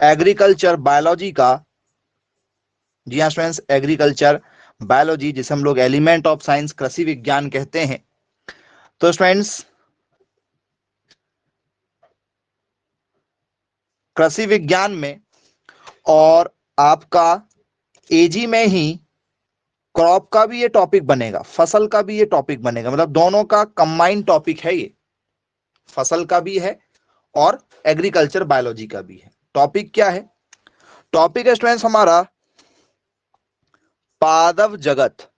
Agriculture biology का, जी हाँ students, agriculture biology जिसे हम लोग एलिमेंट ऑफ साइंस कृषि विज्ञान कहते हैं। तो स्टूडेंट्स कृषि विज्ञान में और आपका एजी में ही क्रॉप का भी ये टॉपिक बनेगा, फसल का भी ये टॉपिक बनेगा, मतलब दोनों का कंबाइंड टॉपिक है ये, फसल का भी है और एग्रीकल्चर बायोलॉजी का भी है। टॉपिक क्या है? टॉपिक है स्टूडेंट्स हमारा पादप जगत।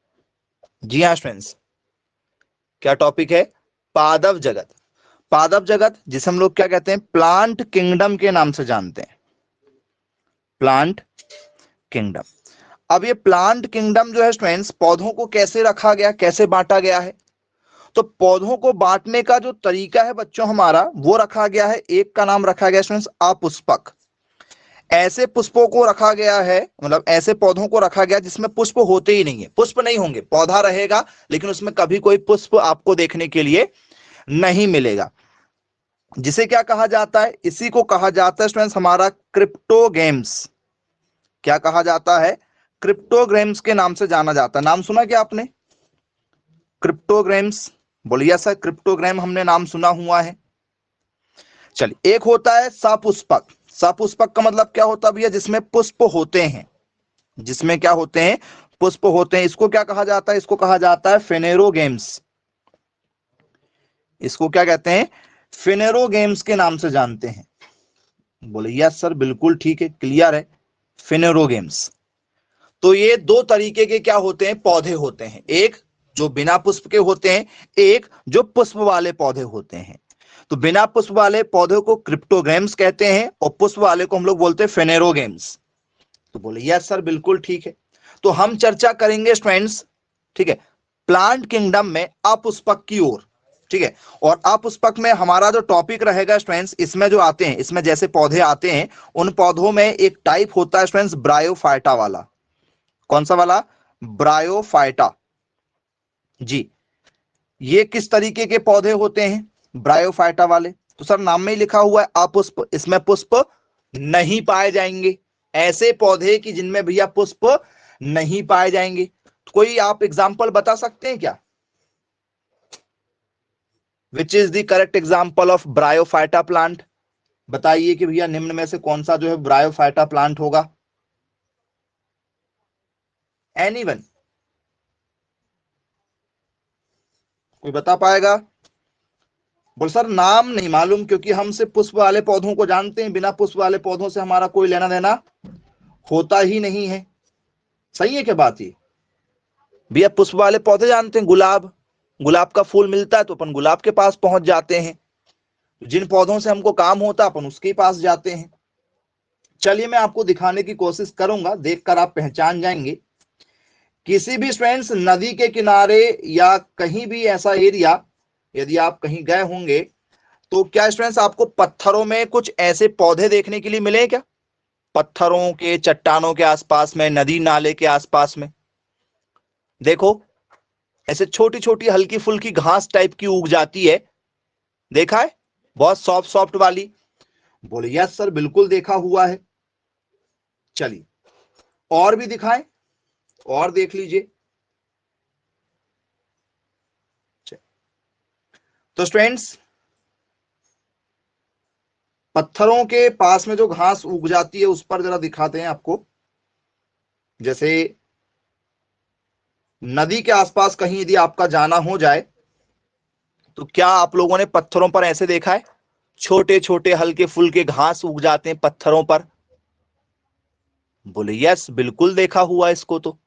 जी हाँ स्टूडेंट्स, क्या टॉपिक है? पादप जगत। पादप जगत जिसे हम लोग क्या कहते हैं? प्लांट किंगडम के नाम से जानते हैं, प्लांट किंगडम। अब ये प्लांट किंगडम जो है स्टूडेंट्स, पौधों को कैसे रखा गया, कैसे बांटा गया है? तो पौधों को बांटने का जो तरीका है बच्चों हमारा, वो रखा गया है, एक का नाम रखा गया स्टूडेंट्स अपुष्पक। ऐसे पुष्पों को रखा गया है, मतलब ऐसे पौधों को रखा गया जिसमें पुष्प होते ही नहीं है, पुष्प नहीं होंगे, पौधा रहेगा लेकिन उसमें कभी कोई पुष्प आपको देखने के लिए नहीं मिलेगा। जिसे क्या कहा जाता है? इसी को कहा जाता है स्टूडेंट्स हमारा क्रिप्टोगेम्स। क्या कहा जाता है? क्रिप्टोग्राम्स के नाम से जाना जाता है। नाम सुना क्या आपने? क्रिप्टोग्राम्स, बोलिए सर, क्रिप्टोग्राम हमने नाम सुना हुआ है। चलिए, एक होता है सपुष्पक। सपुष्पक का मतलब क्या होता है भैया? जिसमें पुष्प होते हैं, जिसमें क्या होते हैं? पुष्प होते हैं। इसको क्या कहा जाता है? इसको कहा जाता है फेनेरोगेम्स। इसको क्या कहते हैं? फेनेरोगेम्स के नाम से जानते हैं। बोले यस सर, बिल्कुल ठीक है, क्लियर है, फेनेरोगेम्स। तो ये दो तरीके के क्या होते हैं? पौधे होते हैं, एक जो बिना पुष्प के होते हैं, एक जो पुष्प वाले पौधे होते हैं। तो बिना पुष्प वाले पौधे को क्रिप्टोग्राम्स कहते हैं और पुष्प वाले को हम लोग बोलते हैं फेनेरोगेम्स। तो बोले यस सर, बिल्कुल ठीक है। तो हम चर्चा करेंगे स्टूडेंट्स, ठीक है, प्लांट किंगडम में अपुष्पक की ओर, ठीक है। और अपुष्पक में हमारा जो टॉपिक रहेगा स्टूडेंट्स, इसमें जो आते हैं, इसमें जैसे पौधे आते हैं, उन पौधों में एक टाइप होता है स्टूडेंट्स ब्रायोफाइटा वाला। कौन सा वाला? ब्रायोफाइटा। जी, ये किस तरीके के पौधे होते हैं ब्रायोफाइटा वाले? तो सर नाम में ही लिखा हुआ है अपुष्प, इसमें पुष्प नहीं पाए जाएंगे। ऐसे पौधे कि जिनमें भैया पुष्प नहीं पाए जाएंगे। तो कोई आप एग्जाम्पल बता सकते हैं क्या? Which is the correct example of bryophyta plant? बताइए कि भैया निम्न में से कौन सा जो है ब्रायोफाइटा प्लांट होगा? एनीवन? कोई बता पाएगा? बोल सर नाम नहीं मालूम, क्योंकि हम सिर्फ पुष्प वाले पौधों को जानते हैं, बिना पुष्प वाले पौधों से हमारा कोई लेना देना होता ही नहीं है। सही है क्या बात? ये भैया पुष्प वाले पौधे जानते हैं, गुलाब, गुलाब का फूल मिलता है तो अपन गुलाब के पास पहुंच जाते हैं। जिन पौधों से हमको काम होता है अपन उसके पास जाते हैं। चलिए मैं आपको दिखाने की कोशिश करूंगा, देखकर आप पहचान जाएंगे। किसी भी स्टूडेंट्स नदी के किनारे या कहीं भी ऐसा एरिया यदि आप कहीं गए होंगे, तो क्या स्टूडेंट्स आपको पत्थरों में कुछ ऐसे पौधे देखने के लिए मिले क्या? पत्थरों के, चट्टानों के आसपास में, नदी नाले के आसपास में देखो, ऐसे छोटी छोटी हल्की फुल्की घास टाइप की उग जाती है, देखा है? बहुत सॉफ्ट सॉफ्ट वाली। बोले यस सर, बिल्कुल देखा हुआ है। चलिए और भी दिखाएं, और देख लीजिए। तो स्टूडेंट्स पत्थरों के पास में जो घास उग जाती है उस पर जरा दिखाते हैं आपको। जैसे नदी के आसपास कहीं यदि आपका जाना हो जाए, तो क्या आप लोगों ने पत्थरों पर ऐसे देखा है? छोटे छोटे हल्के फुल्के घास उग जाते हैं पत्थरों पर। बोले यस, बिल्कुल देखा हुआ है इसको, तो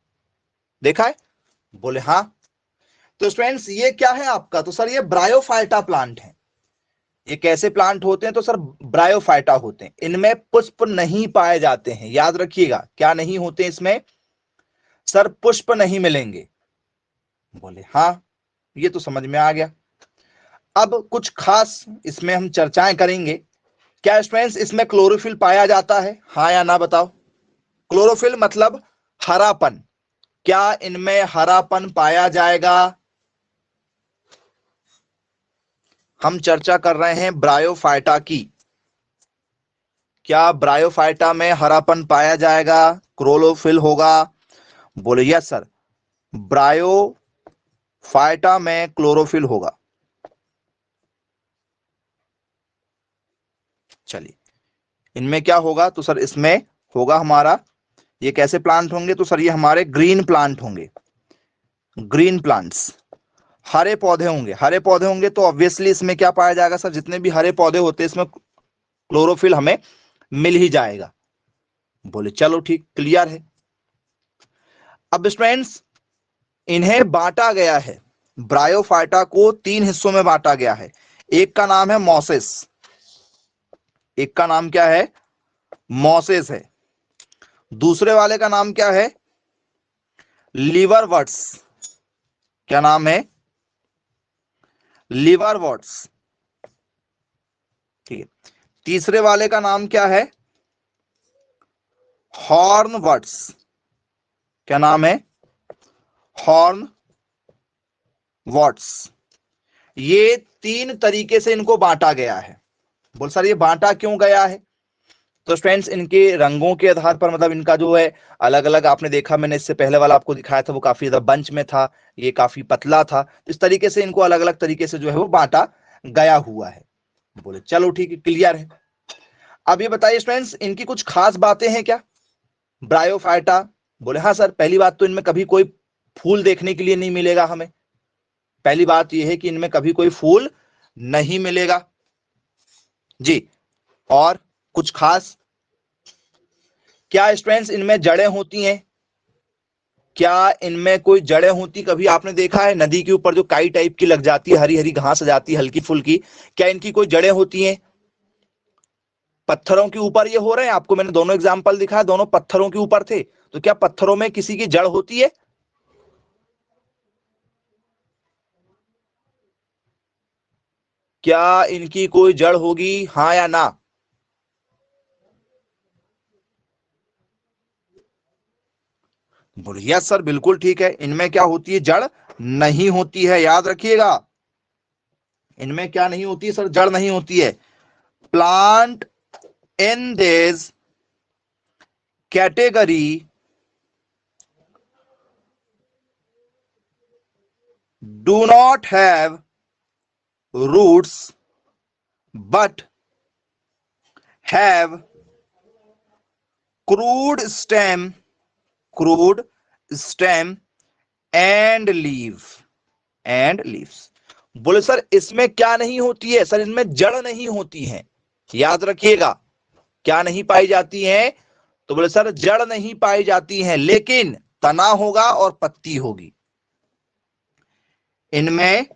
देखा है। बोले हाँ। तो स्टूडेंट्स ये क्या है आपका? तो सर ये ब्रायोफाइटा प्लांट है। ये कैसे प्लांट होते हैं? तो सर ब्रायोफाइटा होते हैं, इनमें पुष्प नहीं पाए जाते हैं। याद रखिएगा, क्या नहीं होते इसमें? सर पुष्प नहीं मिलेंगे। बोले हाँ, ये तो समझ में आ गया। अब कुछ खास इसमें हम चर्चाएं करेंगे। क्या स्टूडेंट्स इसमें क्लोरोफिल पाया जाता है? हाँ या ना बताओ। क्लोरोफिल मतलब हरापन। क्या इनमें हरापन पाया जाएगा? हम चर्चा कर रहे हैं ब्रायोफाइटा की। क्या ब्रायोफाइटा में हरापन पाया जाएगा, क्लोरोफिल होगा? बोले यस सर, ब्रायोफाइटा में क्लोरोफिल होगा। चलिए, इनमें क्या होगा? तो सर इसमें होगा हमारा, ये कैसे प्लांट होंगे? तो सर ये हमारे ग्रीन प्लांट होंगे, ग्रीन प्लांट्स, हरे पौधे होंगे। हरे पौधे होंगे तो ऑब्वियसली इसमें क्या पाया जाएगा सर? जितने भी हरे पौधे होते हैं इसमें क्लोरोफिल हमें मिल ही जाएगा। बोले चलो ठीक, क्लियर है। अब स्टूडेंट्स, इन्हें बांटा गया है, ब्रायोफाइटा को 3 हिस्सों में बांटा गया है। एक का नाम है मॉसेस, एक का नाम क्या है? मॉसेस है। दूसरे वाले का नाम क्या है? लीवरवर्ट्स। क्या नाम है? लीवरवर्ट्स। ठीक है। तीसरे वाले का नाम क्या है? हॉर्नवर्ट्स। क्या नाम है? हॉर्नवर्ट्स। ये 3 तरीके से इनको बांटा गया है। बोल सर ये बांटा क्यों गया है? तो स्टूडेंट्स, इनके रंगों के आधार पर, मतलब इनका जो है अलग अलग, आपने देखा, मैंने इससे पहले वाला आपको दिखाया था, वो काफी ज्यादा बंच में था, ये काफी पतला था। इस तरीके से इनको अलग अलग तरीके से जो है वो बांटा गया हुआ है। बोले चलो ठीक है, क्लियर है। अब ये बताइए स्टूडेंट्स, इनकी कुछ खास बातें हैं क्या ब्रायोफाइटा? बोले हाँ सर, पहली बात तो इनमें कभी कोई फूल देखने के लिए नहीं मिलेगा हमें। पहली बात यह है कि इनमें कभी कोई फूल नहीं मिलेगा जी। और कुछ खास क्या स्टूडेंट्स, इनमें जड़ें होती हैं? क्या इनमें कोई जड़ें होती? कभी आपने देखा है नदी के ऊपर जो काई टाइप की लग जाती है, हरी हरी घास आ जाती है हल्की फुल्की, क्या इनकी कोई जड़ें होती हैं? पत्थरों के ऊपर ये हो रहे हैं, आपको मैंने दोनों एग्जांपल दिखाया, दोनों पत्थरों के ऊपर थे, तो क्या पत्थरों में किसी की जड़ होती है? क्या इनकी कोई जड़ होगी, हाँ या ना? बोलिए सर बिल्कुल ठीक है, इनमें क्या होती है? जड़ नहीं होती है, याद रखिएगा। इनमें क्या नहीं होती है सर? जड़ नहीं होती है। Plant in this category do not have roots but have crude stem and leaves। बोले सर इसमें क्या नहीं होती है? सर इनमें जड़ नहीं होती है, याद रखिएगा। क्या नहीं पाई जाती है? तो बोले सर जड़ नहीं पाई जाती है, लेकिन तना होगा और पत्ती होगी इनमें।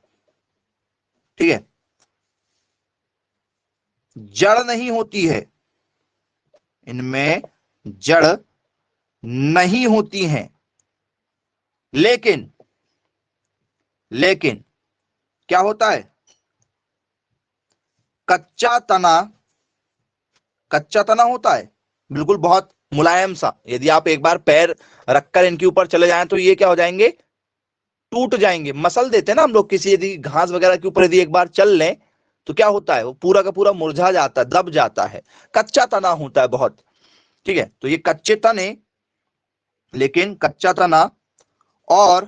ठीक है, जड़ नहीं होती है, इनमें जड़ नहीं होती हैं, लेकिन लेकिन क्या होता है? कच्चा तना, कच्चा तना होता है, बिल्कुल बहुत मुलायम सा। यदि आप एक बार पैर रखकर इनके ऊपर चले जाएं तो ये क्या हो जाएंगे? टूट जाएंगे। मसल देते हैं ना हम लोग किसी, यदि घास वगैरह के ऊपर यदि एक बार चल लें तो क्या होता है? वो पूरा का पूरा मुरझा जाता है, दब जाता है। कच्चा तना होता है बहुत। ठीक है, तो ये कच्चे तने, लेकिन कच्चा तना और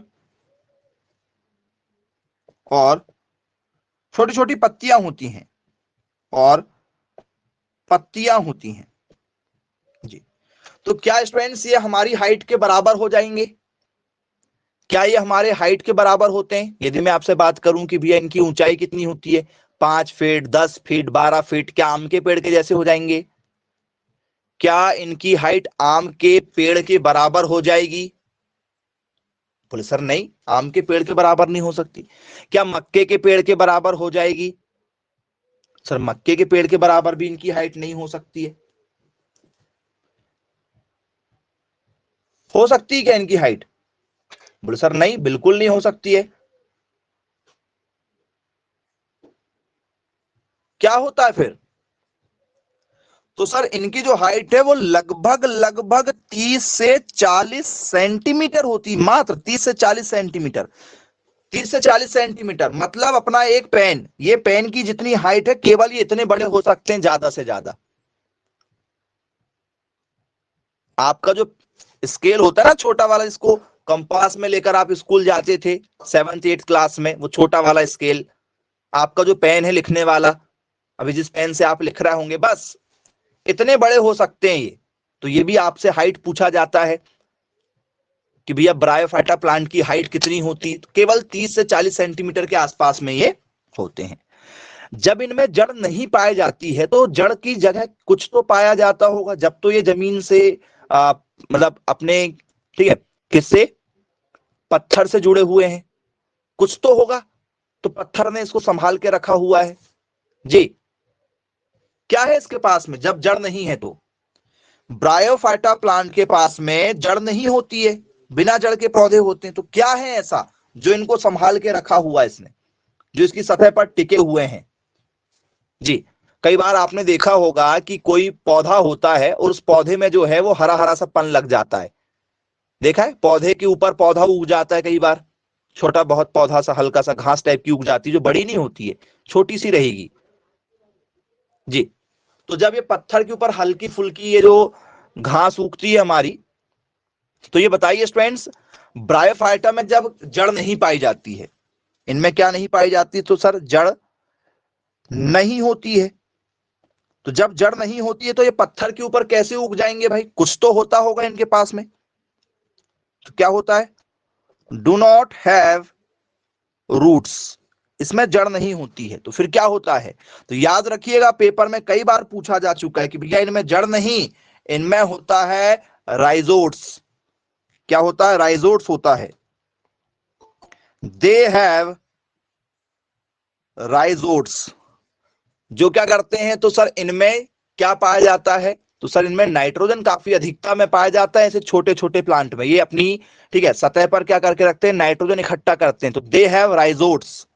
छोटी छोटी पत्तियां होती हैं, और पत्तियां होती हैं जी। तो क्या स्टूडेंट्स ये हमारी हाइट के बराबर हो जाएंगे? क्या ये हमारे हाइट के बराबर होते हैं? यदि मैं आपसे बात करूं कि भैया इनकी ऊंचाई कितनी होती है, 5 फीट, 10 फीट, 12 फीट, क्या आम के पेड़ के जैसे हो जाएंगे? क्या इनकी हाइट आम के पेड़ के बराबर हो जाएगी? बोले सर नहीं, आम के पेड़ के बराबर नहीं हो सकती। क्या मक्के के पेड़ के बराबर हो जाएगी? सर मक्के के पेड़ के बराबर भी इनकी हाइट नहीं हो सकती है। हो सकती है क्या इनकी हाइट? बोले सर नहीं, बिल्कुल नहीं हो सकती है। क्या होता है फिर? तो सर इनकी जो हाइट है वो लगभग लगभग 30 से 40 सेंटीमीटर होती, मात्र 30 से 40 सेंटीमीटर। 30 से 40 सेंटीमीटर मतलब अपना एक पेन, ये पेन की जितनी हाइट है, केवल ये इतने बड़े हो सकते हैं ज्यादा से ज्यादा। आपका जो स्केल होता है ना छोटा वाला, जिसको कंपास में लेकर आप स्कूल जाते थे 7th 8th क्लास में, वो छोटा वाला स्केल, आपका जो पेन है लिखने वाला, अभी जिस पेन से आप लिख रहे होंगे, बस इतने बड़े हो सकते हैं ये। तो ये भी आपसे हाइट पूछा जाता है कि भैया ब्रायोफाइटा प्लांट की हाइट कितनी होती है, तो केवल 30 से 40 सेंटीमीटर के आसपास में ये होते हैं। जब इनमें जड़ नहीं पाई जाती है तो जड़ की जगह कुछ तो पाया जाता होगा, जब तो ये जमीन से मतलब अपने, ठीक है, किससे, पत्थर से जुड़े हुए हैं, कुछ तो होगा, तो पत्थर ने इसको संभाल के रखा हुआ है जी। क्या है इसके पास में जब जड़ नहीं है? तो ब्रायोफाइटा प्लांट के पास में जड़ नहीं होती है, बिना जड़ के पौधे होते हैं। तो क्या है ऐसा जो इनको संभाल के रखा हुआ है इसने, जो इसकी सतह पर टिके हुए हैं जी। कई बार आपने देखा होगा कि कोई पौधा होता है और उस पौधे में जो है वो हरा हरा सा पन लग जाता है, देखा है? पौधे के ऊपर पौधा उग जाता है, कई बार छोटा बहुत पौधा सा, हल्का सा घास टाइप की उग जाती है, जो बड़ी नहीं होती है, छोटी सी रहेगी जी। तो जब ये पत्थर के ऊपर हल्की फुल्की ये जो घास उगती है हमारी, तो ये बताइए स्टूडेंट्स, ब्रायोफाइटा में जब जड़ नहीं पाई जाती है, इनमें क्या नहीं पाई जाती? तो सर जड़ नहीं होती है। तो जब जड़ नहीं होती है तो ये पत्थर के ऊपर कैसे उग जाएंगे भाई? कुछ तो होता होगा इनके पास में। तो क्या होता है? डू नॉट हैव रूट्स, इसमें जड़ नहीं होती है। तो फिर क्या होता है? तो याद रखिएगा, पेपर में कई बार पूछा जा चुका है कि भैया इनमें जड़ नहीं, इनमें होता है राइजोट्स। क्या होता है? राइजोट्स होता है। दे हैव राइजोट्स, जो क्या करते हैं? तो सर इनमें क्या पाया जाता है? तो सर इनमें नाइट्रोजन काफी अधिकता में पाया जाता है, ऐसे छोटे छोटे प्लांट में। ये अपनी, ठीक है, सतह पर क्या करके रखते हैं? नाइट्रोजन इकट्ठा करते हैं। तो दे हैव राइजोट्स,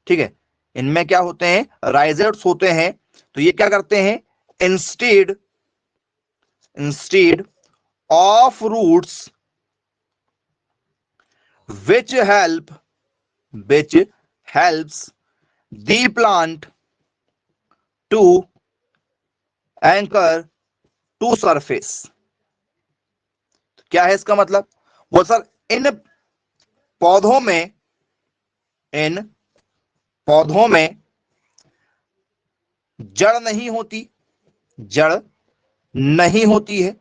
ठीक है, इनमें क्या होते हैं? राइजोट्स होते हैं। तो ये क्या करते हैं? Instead instead of roots which helps the plant to anchor to surface। क्या है इसका मतलब? वो सर इन पौधों में जड़ नहीं होती, जड़ नहीं होती है।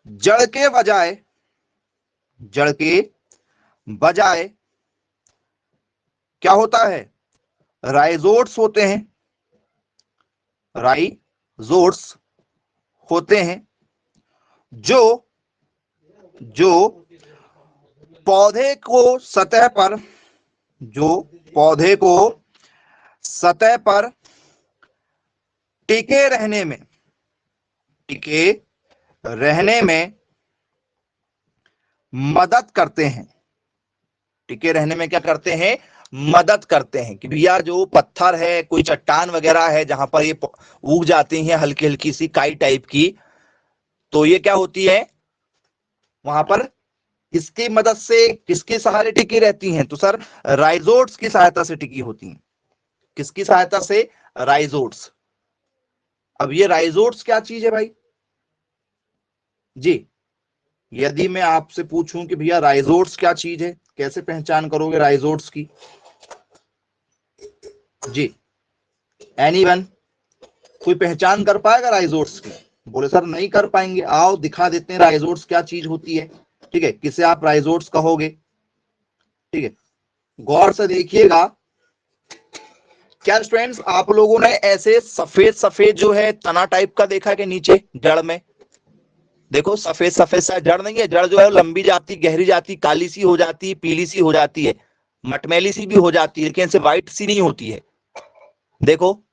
जड़ के बजाय क्या होता है? राइजोट्स होते हैं, राइजोट्स होते हैं, जो पौधे को सतह पर टिके रहने में मदद करते हैं। टिके रहने में क्या करते हैं? मदद करते हैं। कि भैया जो पत्थर है, कोई चट्टान वगैरह है, जहां पर ये उग जाती हैं हल्की हल्की सी काई टाइप की, तो ये क्या होती है? वहां पर किसकी मदद से, किसके सहारे टिकी रहती हैं? तो सर राइजोट्स की सहायता से टिकी होती हैं। किसकी सहायता से? राइजोट्स। अब ये राइजोट्स क्या चीज है भाई जी? यदि मैं आपसे पूछूं कि भैया राइजोट्स क्या चीज है, कैसे पहचान करोगे राइजोट्स की जी? एनीवन, कोई पहचान कर पाएगा राइजोट्स की? बोले सर नहीं कर पाएंगे। आओ दिखा देते हैं राइजोट्स क्या चीज होती है, ठीक है, किसे आप राइजोट्स कहोगे, ठीक है। गौर से देखिएगा। क्या स्टूडेंट्स आप लोगों ने ऐसे सफेद सफेद जो है तना टाइप का देखा कि नीचे जड़ में? देखो सफेद सफेद सा जड़ नहीं है, जड़ जो है लंबी जाती, गहरी जाती, काली सी हो जाती है, पीली सी हो जाती है, मटमैली सी भी हो जाती है, लेकिन ऐसे व्हाइट सी नहीं होती है। देखो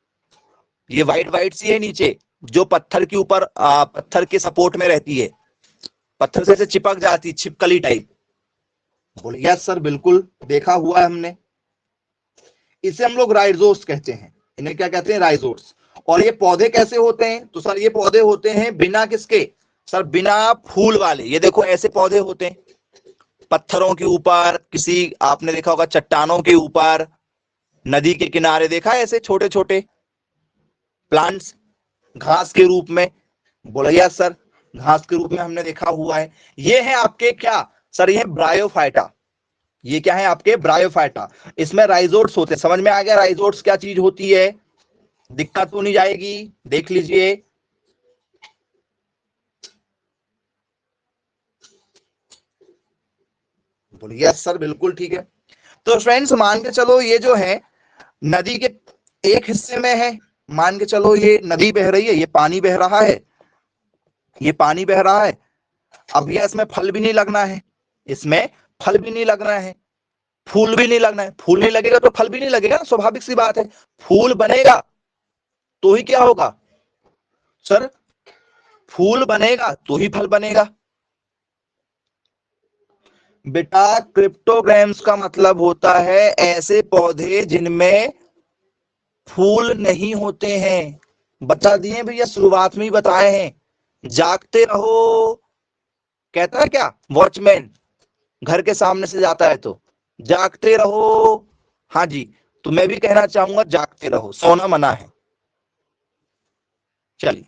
ये व्हाइट व्हाइट सी है नीचे, जो पत्थर के ऊपर पत्थर के सपोर्ट में रहती है, पत्थर से चिपक जाती, छिपकली टाइप। बोले यस सर बिल्कुल देखा हुआ है हमने। इसे हम लोग राइजोट्स कहते हैं। इन्हें क्या कहते हैं? राइजोट्स। और ये पौधे कैसे होते हैं? तो सर ये पौधे होते हैं बिना किसके? सर बिना फूल वाले। ये देखो ऐसे पौधे होते हैं पत्थरों के ऊपर, किसी आपने देखा होगा चट्टानों के ऊपर, नदी के किनारे देखा है ऐसे छोटे छोटे प्लांट्स घास के रूप में। बोला यस सर। घास के रूप में हमने देखा हुआ है। ये है आपके क्या सर, ये ब्रायोफाइटा। ये क्या है आपके ब्रायोफाइटा। इसमें राइजोट्स होते हैं। समझ में आ गया राइजोट्स क्या चीज होती है? दिक्कत तो नहीं जाएगी, देख लीजिए। बोलिए सर बिल्कुल ठीक है। तो फ्रेंड्स मान के चलो ये जो है नदी के एक हिस्से में है, मान के चलो ये नदी बह रही है, ये पानी बह रहा है, ये पानी बह रहा है। अब ये इसमें फल भी नहीं लगना है, इसमें फल भी नहीं लगना है, फूल भी नहीं लगना है। फूल नहीं लगेगा तो फल भी नहीं लगेगा, स्वाभाविक सी बात है। फूल बनेगा तो ही क्या होगा सर, फूल बनेगा तो ही फल बनेगा। बेटा क्रिप्टोग्राम्स का मतलब होता है ऐसे पौधे जिनमें फूल नहीं होते हैं। बता दिए भैया, शुरुआत में ही बताए हैं। जागते रहो कहता है क्या वॉचमैन, घर के सामने से जाता है तो जागते रहो। हाँ जी, तो मैं भी कहना चाहूंगा जागते रहो, सोना मना है। चलिए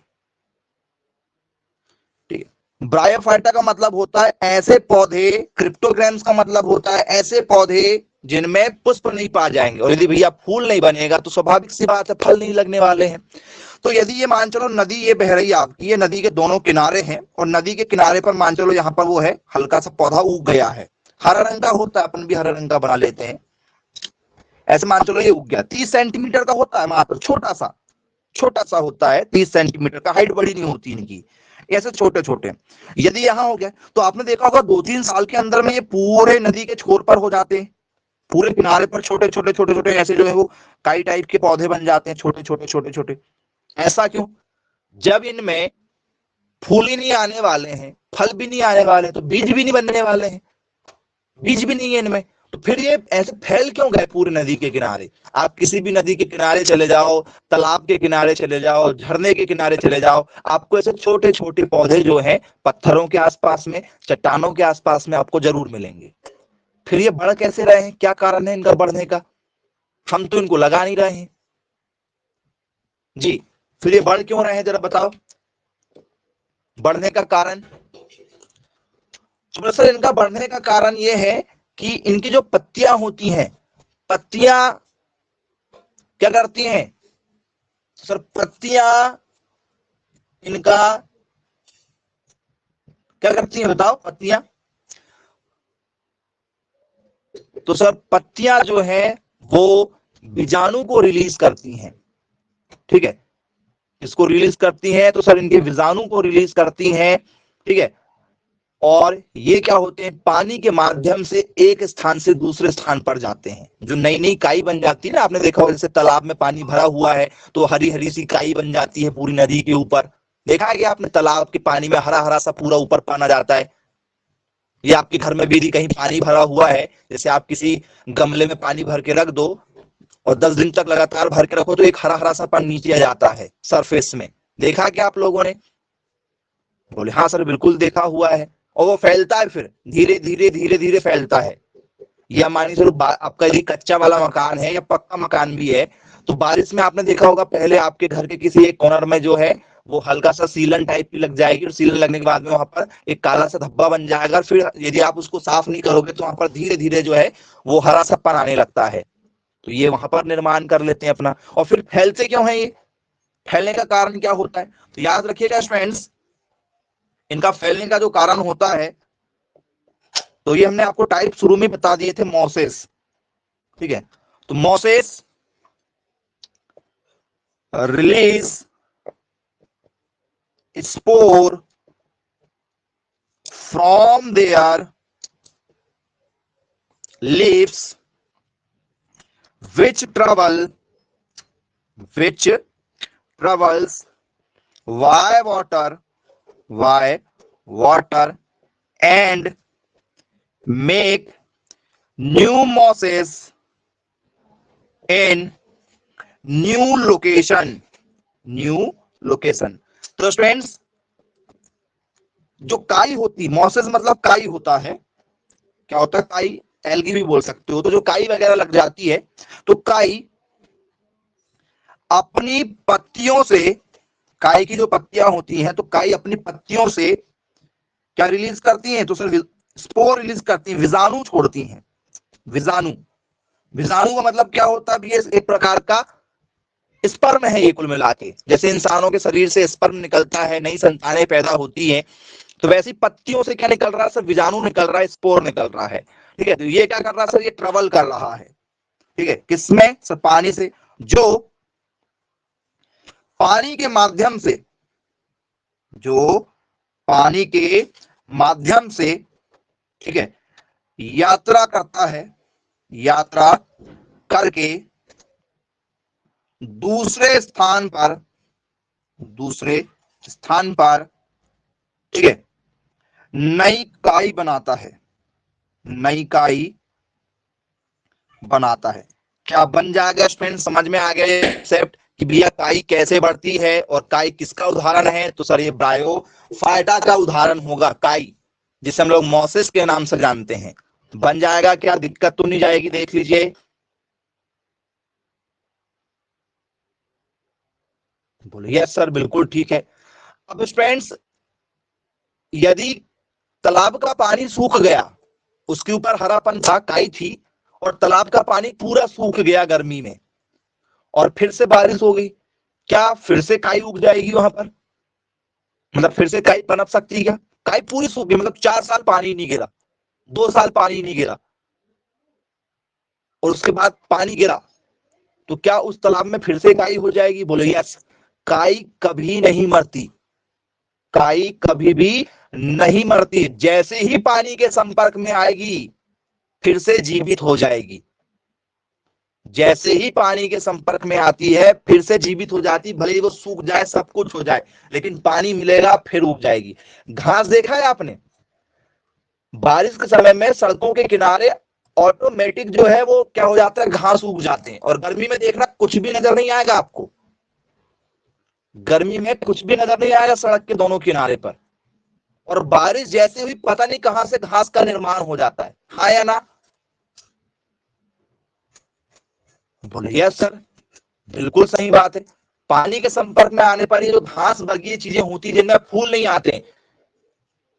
ठीक है। ब्रायोफाइटा का मतलब होता है ऐसे पौधे, क्रिप्टोग्राम्स का मतलब होता है ऐसे पौधे जिनमें पुष्प नहीं पा जाएंगे। और यदि भैया फूल नहीं बनेगा तो स्वाभाविक सी बात है फल नहीं लगने वाले हैं। तो यदि ये मान चलो नदी ये बह रही है आपकी, ये नदी के दोनों किनारे हैं और नदी के किनारे पर मान चलो यहाँ पर वो है हल्का सा पौधा उग गया है, हरा रंग का होता है, अपन भी हरा रंग का बना लेते हैं। ऐसे मान चलो ये उग गया, 30 सेंटीमीटर का होता है मात्र, छोटा सा होता है, 30 सेंटीमीटर का, हाइट बड़ी नहीं होती इनकी, ऐसे छोटे छोटे। यदि यहाँ हो गया तो आपने देखा होगा 2-3 साल के अंदर में ये पूरे नदी के छोर पर हो जाते हैं, पूरे किनारे पर छोटे छोटे छोटे छोटे ऐसे जो है वो काई टाइप के पौधे बन जाते हैं, छोटे छोटे छोटे छोटे। ऐसा क्यों? जब इनमें फूल ही नहीं आने वाले हैं, फल भी नहीं आने वाले, तो बीज भी नहीं बनने वाले हैं, बीज भी नहीं है इनमें, तो फिर ये ऐसे फैल क्यों गए पूरे नदी के किनारे? आप किसी भी नदी के किनारे चले जाओ, तालाब के किनारे चले जाओ, झरने के किनारे चले जाओ, आपको ऐसे छोटे छोटे पौधे जो हैं पत्थरों के आसपास में, चट्टानों के आसपास में आपको जरूर मिलेंगे। फिर ये बढ़ कैसे रहे हैं, क्या कारण है इनका बढ़ने का? हम तो इनको लगा नहीं रहे हैं जी। फिर ये बढ़ क्यों रहे हैं जरा बताओ, बढ़ने का कारण? तो सर इनका बढ़ने का कारण ये है कि इनकी जो पत्तियां होती हैं, पत्तियां क्या करती हैं सर, पत्तियां इनका क्या करती हैं बताओ, पत्तियां? तो सर पत्तियां जो है वो बीजाणु को रिलीज करती हैं, ठीक है। इसको रिलीज करती हैं तो सर इनके बीजाणु को रिलीज करती हैं, ठीक है। और ये क्या होते हैं, पानी के माध्यम से एक स्थान से दूसरे स्थान पर जाते हैं। जो नई नई काई बन जाती है ना, आपने देखा होगा जैसे तालाब में पानी भरा हुआ है तो हरी हरी सी काई बन जाती है पूरी नदी के ऊपर। देखा है कि आपने तालाब के पानी में हरा हरा सा पूरा ऊपर पाना जाता है। या आपके घर में भी यदि कहीं पानी भरा हुआ है, जैसे आप किसी गमले में पानी भर के रख दो और 10 दिन तक लगातार भर के रखो तो एक हरा हरा सा पानी नीचे आ जाता है सरफेस में। देखा क्या आप लोगों ने? बोले हाँ सर बिल्कुल देखा हुआ है। और वो फैलता है, फिर धीरे धीरे धीरे धीरे फैलता है। या मानिए चलो आपका यदि कच्चा वाला मकान है या पक्का मकान भी है तो बारिश में आपने देखा होगा पहले आपके घर के किसी एक कॉर्नर में जो है वो हल्का सा सीलन टाइप की लग जाएगी, और सीलन लगने के बाद में वहां पर एक काला सा धब्बा बन जाएगा। फिर यदि आप उसको साफ नहीं करोगे तो वहां पर धीरे धीरे जो है वो हरा सा पन आने लगता है। तो ये वहां पर निर्माण कर लेते हैं अपना। और फिर फैलते क्यों है ये, फैलने का कारण क्या होता है? तो याद रखिएगा फ्रेंड्स, इनका फैलने का जो कारण होता है, तो ये हमने आपको टाइप शुरू में बता दिए थे, मोसेस, ठीक है। तो Moses release spore from there leaves which travels via water and make new mosses in new location। तो स्टूडेंट्स जो काई होती, मॉसेस मतलब काई होता है, क्या होता है काई, एल्गी भी बोल सकते हो। तो जो काई वगैरह लग जाती है तो काई अपनी पत्तियों से काई की जो पत्तियां होती हैं, तो काई अपनी पत्तियों से क्या रिलीज करती हैं, तो सर स्पोर रिलीज करती हैं, विजाणु छोड़ती हैं। विजाणु, विजाणु का मतलब क्या होता है, ये एक प्रकार का स्पर्म है ये कुल मिला के। जैसे इंसानों के शरीर से स्पर्म निकलता है, नई संतानें पैदा होती हैं, तो वैसी पत्तियों से क्या निकल रहा है सर, विजाणु निकल रहा है, स्पोर निकल रहा है। ठीक है, तो ये क्या कर रहा है सर, ये ट्रेवल कर रहा है। ठीक है, किसमें सर, पानी से। जो पानी के माध्यम से, जो पानी के माध्यम से, ठीक है, यात्रा करता है, यात्रा करके दूसरे स्थान पर, दूसरे स्थान पर, ठीक है, नई काई बनाता है, नई काई बनाता है। क्या बन जाएगा स्टूडेंट, समझ में आ गया कॉन्सेप्ट कि भैया काई कैसे बढ़ती है और काई किसका उदाहरण है, तो सर ये ब्रायोफाइटा का उदाहरण होगा, काई जिसे हम लोग मोसिस के नाम से जानते हैं। बन जाएगा, क्या दिक्कत तो नहीं जाएगी, देख लीजिए। बोलिए सर बिल्कुल ठीक है। अब स्टूडेंट्स, यदि तालाब का पानी सूख गया, उसके ऊपर हरापन था, काई थी, और तालाब का पानी पूरा सूख गया गर्मी में, और फिर से बारिश हो गई, क्या फिर से काई उग जाएगी वहां पर, मतलब फिर से काई पनप सकती है क्या? काई पूरी सूख गई, मतलब 4 साल पानी नहीं गिरा, 2 साल पानी नहीं गिरा, और उसके बाद पानी गिरा, तो क्या उस तालाब में फिर से काई हो जाएगी? बोले यस। काई कभी नहीं मरती, काई कभी भी नहीं मरती, जैसे ही पानी के संपर्क में आएगी फिर से जीवित हो जाएगी। जैसे ही पानी के संपर्क में आती है फिर से जीवित हो जाती, भले ही वो सूख जाए, सब कुछ हो जाए, लेकिन पानी मिलेगा फिर उग जाएगी। घास देखा है आपने, बारिश के समय में सड़कों के किनारे ऑटोमेटिक जो है वो क्या हो जाता है, घास उग जाते हैं, और गर्मी में देखना कुछ भी नजर नहीं आएगा आपको, गर्मी में कुछ भी नजर नहीं आएगा सड़क के दोनों किनारे पर, और बारिश जैसे हुई पता नहीं कहां से घास का निर्माण हो जाता है, हाँ या ना? बोलिए सर, बिल्कुल सही बात है। पानी के संपर्क में आने पर ये जो घास वर्गीय चीजें होती है, जिनमें फूल नहीं आते हैं,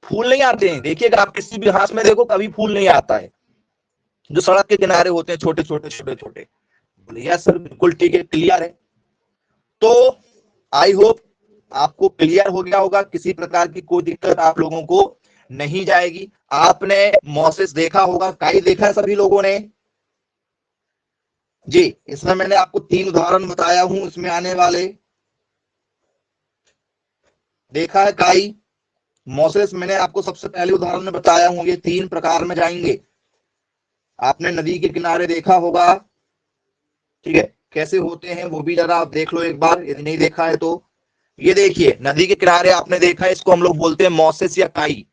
फूल नहीं आते हैं, देखिएगा आप किसी भी घास में देखो कभी फूल नहीं आता है, जो सड़क के किनारे होते हैं, छोटे छोटे छोटे छोटे। बोलिए सर बिल्कुल ठीक है, क्लियर है। तो आई होप आपको क्लियर हो गया होगा, किसी प्रकार की कोई दिक्कत आप लोगों को नहीं जाएगी। आपने मोसेस देखा होगा, काई देखा है सभी लोगों ने जी। इसमें मैंने आपको 3 उदाहरण बताया हूं, इसमें आने वाले देखा है काई, मोसेस मैंने आपको सबसे पहले उदाहरण में बताया हूं, ये 3 प्रकार में जाएंगे। आपने नदी के किनारे देखा होगा, ठीक है, कैसे होते हैं वो भी जरा आप देख लो एक बार, यदि नहीं देखा है तो। ये देखिए नदी के किनारे आपने देखा है, इसको हम लोग बोलते हैं मोसेस या काई,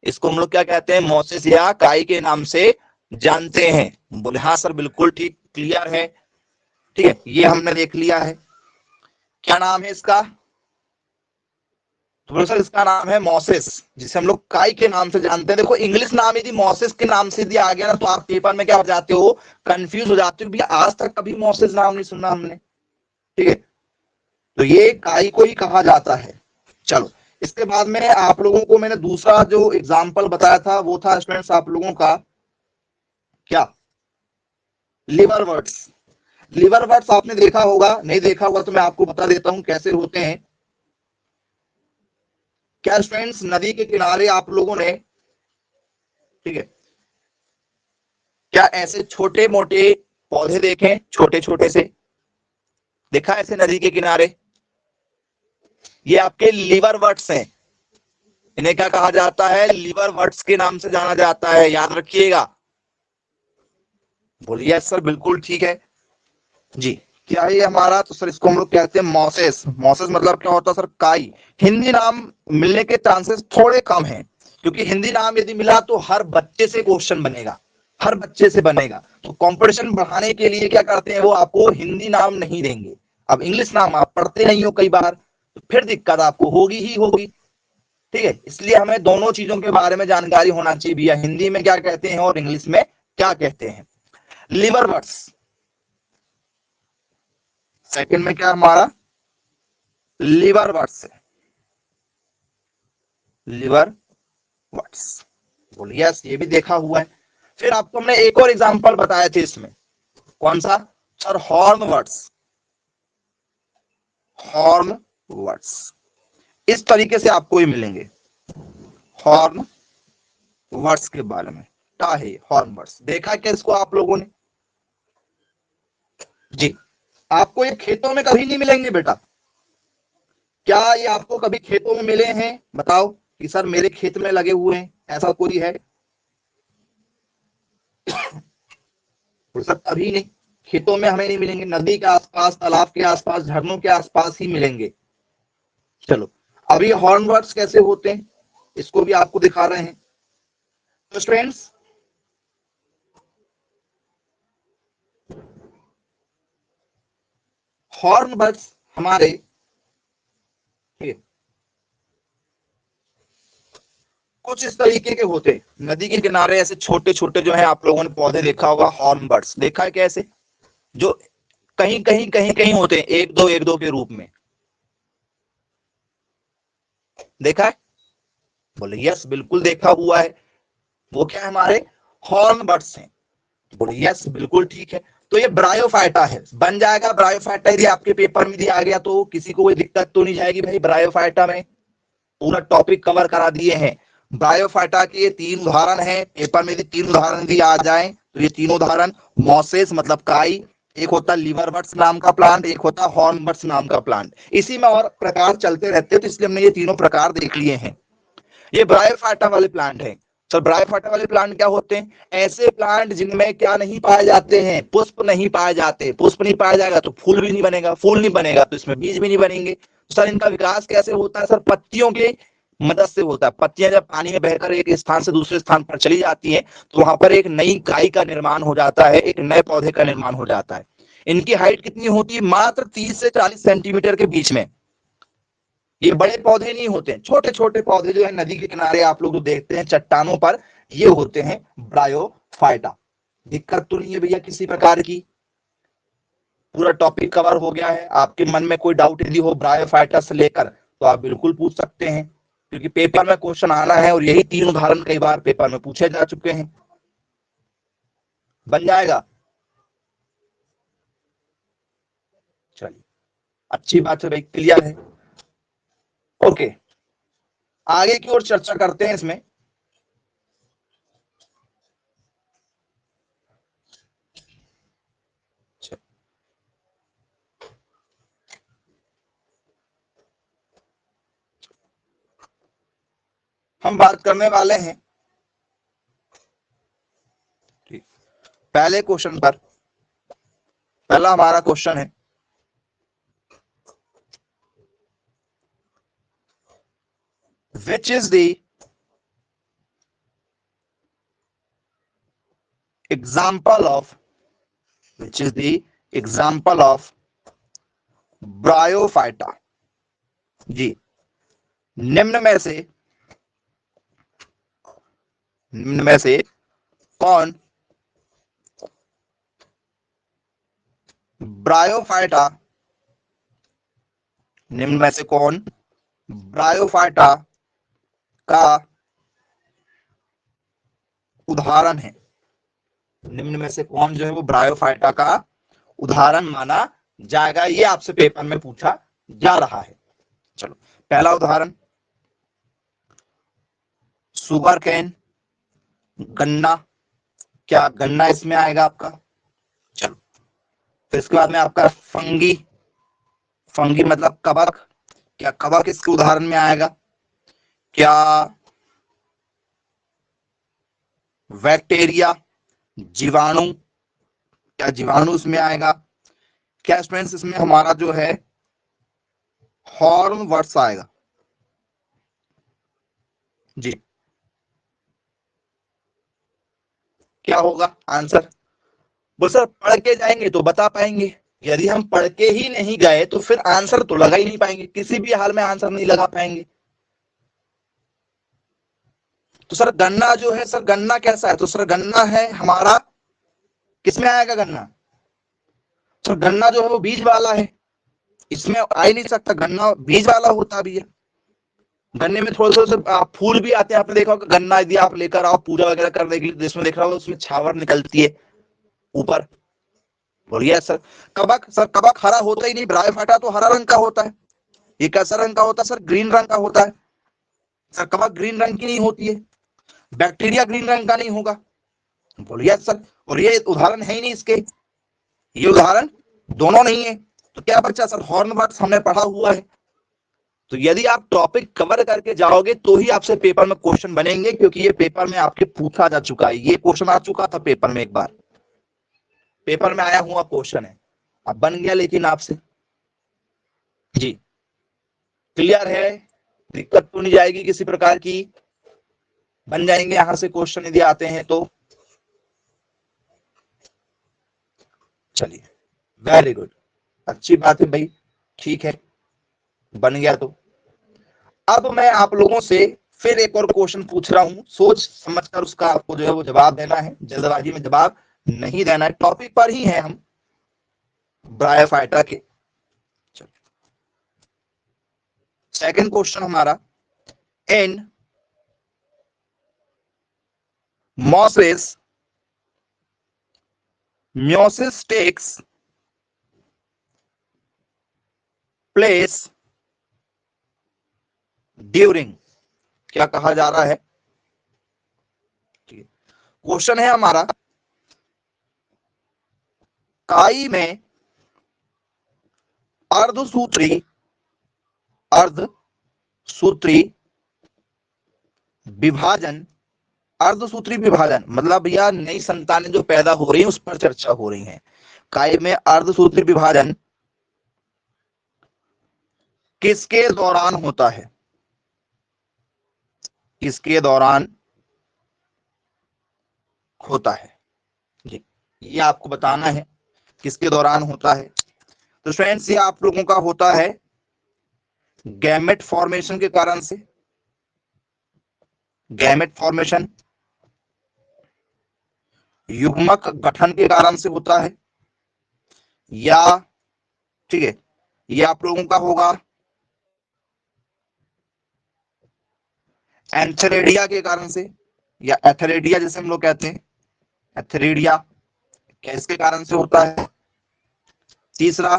इसको हम लोग क्या कहते हैं, मोसेस या काई के नाम से जानते हैं। बोले हाँ सर बिल्कुल ठीक, क्लियर है। ठीक है, ये हमने देख लिया है। क्या नाम है इसका? तो बोलो सर इसका नाम है मोसेस, जिसे हम लोग काई के नाम से जानते हैं। देखो इंग्लिश नाम यदि मोसेस के नाम से दिया आ गया ना, तो आप पेपर में क्या हो जाते हो, कंफ्यूज हो जाते हो, भैया आज तक कभी मोसेस नाम नहीं सुना हमने। ठीक है, तो ये काई को ही कहा जाता है। चलो, इसके बाद में आप लोगों को मैंने दूसरा जो एग्जाम्पल बताया था वो था स्टूडेंट्स आप लोगों का क्या, लिवर वर्ड्स। लिवर वर्ड्स आपने देखा होगा, नहीं देखा होगा तो मैं आपको बता देता हूं कैसे होते हैं। क्या स्टूडेंट्स, नदी के किनारे आप लोगों ने, ठीक है, क्या ऐसे छोटे मोटे पौधे देखे, छोटे छोटे से देखा ऐसे नदी के किनारे? ये आपके लिवर वर्ड्स हैं, इन्हें क्या कहा जाता है, लिवर वर्ड्स के नाम से जाना जाता है, याद रखिएगा। बोलिए सर बिल्कुल ठीक है जी। क्या है हमारा, तो सर इसको हम लोग कहते हैं मोसेस। मोसेस मतलब क्या होता है सर, काई। हिंदी नाम मिलने के चांसेस थोड़े कम हैं, क्योंकि हिंदी नाम यदि मिला तो हर बच्चे से क्वेश्चन बनेगा, हर बच्चे से बनेगा, तो कंपटीशन बढ़ाने के लिए क्या करते हैं वो आपको हिंदी नाम नहीं देंगे। अब इंग्लिश नाम आप पढ़ते नहीं हो कई बार, तो फिर दिक्कत आपको होगी ही होगी। ठीक है, इसलिए हमें दोनों चीजों के बारे में जानकारी होना चाहिए, भैया हिंदी में क्या कहते हैं और इंग्लिश में क्या कहते हैं। लिवर वर्ड्स, सेकंड में क्या हमारा लिवर वर्ड्स है, लिवर वर्ड्स। बोलिए यस, ये भी देखा हुआ है। फिर आपको हमने एक और एग्जांपल बताए थे इसमें, कौन सा sir? Horn words, horn words इस तरीके से आपको ही मिलेंगे, हॉर्न वर्ड्स के बारे में। क्या है हॉर्न वर्ड्स? देखा क्या इसको आप लोगों ने? जी, आपको ये खेतों में कभी नहीं मिलेंगे बेटा। क्या ये आपको कभी खेतों में मिले हैं? बताओ कि सर मेरे खेत में लगे हुए हैं, ऐसा कोई है? तो सर कभी नहीं, खेतों में हमें नहीं मिलेंगे, नदी के आसपास, तालाब के आसपास, झरनों के आसपास ही मिलेंगे। चलो, अभी हॉर्न वर्ड्स कैसे होते हैं इसको भी आपको दिखा रहे हैं। तो स्टूडेंट्स, हॉर्न वर्ड्स हमारे कुछ इस तरीके के होते हैं। नदी के किनारे ऐसे छोटे छोटे जो है, आप लोगों ने पौधे देखा होगा, हॉर्न बर्ड्स देखा है कैसे, जो कहीं कहीं कहीं कहीं होते हैं, एक दो के रूप में। देखा है? बोले यस, बिल्कुल देखा हुआ है। वो क्या है? हमारे हॉर्न बर्ड्स हैं। बोले यस, बिल्कुल ठीक है। तो ये ब्रायोफाइटा है, बन जाएगा ब्रायोफाइटा। यदि आपके पेपर में दिया गया तो किसी को कोई दिक्कत तो नहीं जाएगी भाई? ब्रायोफाइटा में पूरा टॉपिक कवर करा दिए हैं। ब्रायोफाइटा के ये 3 उदाहरण हैं। पेपर में यदि 3 उदाहरण भी आ जाए तो ये 3 उदाहरण, मॉसेस मतलब काई, एक होता लिवरबर्ड्स नाम का प्लांट, एक होता हॉर्नबर्ड्स नाम का प्लांट। इसी में और प्रकार चलते रहते हैं, तो इसलिए हमने ये तीनों प्रकार देख लिए हैं। ये ब्रायोफाइटा वाले प्लांट है। सर ब्रायोफाइटा वाले प्लांट क्या होते हैं? ऐसे प्लांट जिनमें क्या नहीं पाए जाते हैं? पुष्प नहीं पाए जाते। पुष्प नहीं पाया जाएगा तो फूल भी नहीं बनेगा, फूल नहीं बनेगा तो इसमें बीज भी नहीं बनेंगे। तो सर इनका विकास कैसे होता है? सर पत्तियों के मदद से होता है। पत्तियां जब पानी में बहकर एक स्थान से दूसरे स्थान पर चली जाती हैं तो वहां पर एक नई काई का निर्माण हो जाता है, एक नए पौधे का निर्माण हो जाता है। इनकी हाइट कितनी होती है? मात्र 30 से 40 सेंटीमीटर के बीच में। ये बड़े पौधे नहीं होते हैं, छोटे छोटे पौधे जो है नदी के किनारे आप लोग जो देखते हैं चट्टानों पर, ये होते हैं ब्रायोफाइटा। दिक्कत तो नहीं है भैया किसी प्रकार की? पूरा टॉपिक कवर हो गया है। आपके मन में कोई डाउट यदि हो ब्रायोफाइटा से लेकर तो आप बिल्कुल पूछ सकते हैं, क्योंकि पेपर में क्वेश्चन आना है और यही 3 उदाहरण कई बार पेपर में पूछे जा चुके हैं। बन जाएगा? चलिए, अच्छी बात है भाई, क्लियर है। ओके, आगे की ओर चर्चा करते हैं इसमें। हम बात करने वाले हैं पहले क्वेश्चन पर। पहला हमारा क्वेश्चन है, which is the example of bryophyta? जी, निम्न में से कौन ब्रायोफाइटा, निम्न में से कौन ब्रायोफाइटा का उदाहरण है? निम्न में से कौन जो है वो ब्रायोफाइटा का उदाहरण माना जाएगा? ये आपसे पेपर में पूछा जा रहा है। चलो, पहला उदाहरण सुगर कैन, गन्ना। क्या गन्ना इसमें आएगा आपका? चलो, फिर इसके बाद में आपका फंगी। फंगी मतलब कवक। क्या कवक इसके उदाहरण में आएगा? क्या बैक्टीरिया, जीवाणु, क्या जीवाणु इसमें आएगा? क्या स्टूडेंट्स इसमें हमारा जो है हॉर्न वर्ड्स आएगा? जी, क्या होगा आंसर? बोल सर पढ़ के जाएंगे तो बता पाएंगे, यदि हम पढ़ के ही नहीं गए तो फिर आंसर तो लगा ही नहीं पाएंगे, किसी भी हाल में आंसर नहीं लगा पाएंगे। तो सर गन्ना जो है, सर गन्ना कैसा है? तो सर गन्ना है हमारा, किसमें आएगा गन्ना? सर गन्ना जो है वो बीज वाला है। इसमें आ ही नहीं सकता, गन्ना बीज वाला होता भी है। गन्ने में थोड़े थोड़े से फूल भी आते हैं, आपने देखा होगा, गन्ना यदि आप लेकर आओ पूजा वगैरह करने के लिए, जिसमें देख रहा होगा उसमें छावर निकलती है ऊपर। बोलिए सर। कबक, सर कबक हरा होता ही नहीं, ब्रायोफाइटा तो हरा रंग का होता है। ये कैसा रंग का होता है सर? ग्रीन रंग का होता है सर। कबक ग्रीन रंग की नहीं होती है, बैक्टीरिया ग्रीन रंग का नहीं होगा। बोलिए सर। और ये उदाहरण है ही नहीं इसके, ये उदाहरण दोनों नहीं है। तो क्या बच्चा सर? हॉर्नबर्ग्स हमने पढ़ा हुआ है। तो यदि आप टॉपिक कवर करके जाओगे तो ही आपसे पेपर में क्वेश्चन बनेंगे, क्योंकि ये पेपर में आपके पूछा जा चुका है, ये क्वेश्चन आ चुका था पेपर में, एक बार पेपर में आया हुआ क्वेश्चन है। अब बन गया लेकिन आपसे। जी क्लियर है? दिक्कत तो नहीं जाएगी किसी प्रकार की? बन जाएंगे यहां से क्वेश्चन यदि आते हैं तो। चलिए वेरी गुड, अच्छी बात है भाई, ठीक है, बन गया तो। अब मैं आप लोगों से फिर एक और क्वेश्चन पूछ रहा हूं, सोच समझकर उसका आपको जो है वो जवाब देना है, जल्दबाजी में जवाब नहीं देना है। टॉपिक पर ही है हम, ब्रायोफाइटा के। सेकंड क्वेश्चन हमारा, इन mosses meiosis takes place during, क्या कहा जा रहा है? क्वेश्चन है हमारा, काई में अर्धसूत्री विभाजन, अर्धसूत्री विभाजन मतलब भैया नई संतानें जो पैदा हो रही हैं उस पर चर्चा हो रही है। काई में अर्धसूत्री विभाजन किसके दौरान होता है? किसके दौरान होता है? जी ये आपको बताना है किसके दौरान होता है। तो फ्रेंड्स ये आप लोगों का होता है गैमेट फॉर्मेशन के कारण से, गैमेट फॉर्मेशन युग्मक गठन के कारण से होता है, या ठीक है ये आप लोगों का होगा एंथेरेडिया के कारण से, या एथेरेडिया जैसे हम लोग कहते हैं, एथेरेडिया क्या इसके कारण से होता है। तीसरा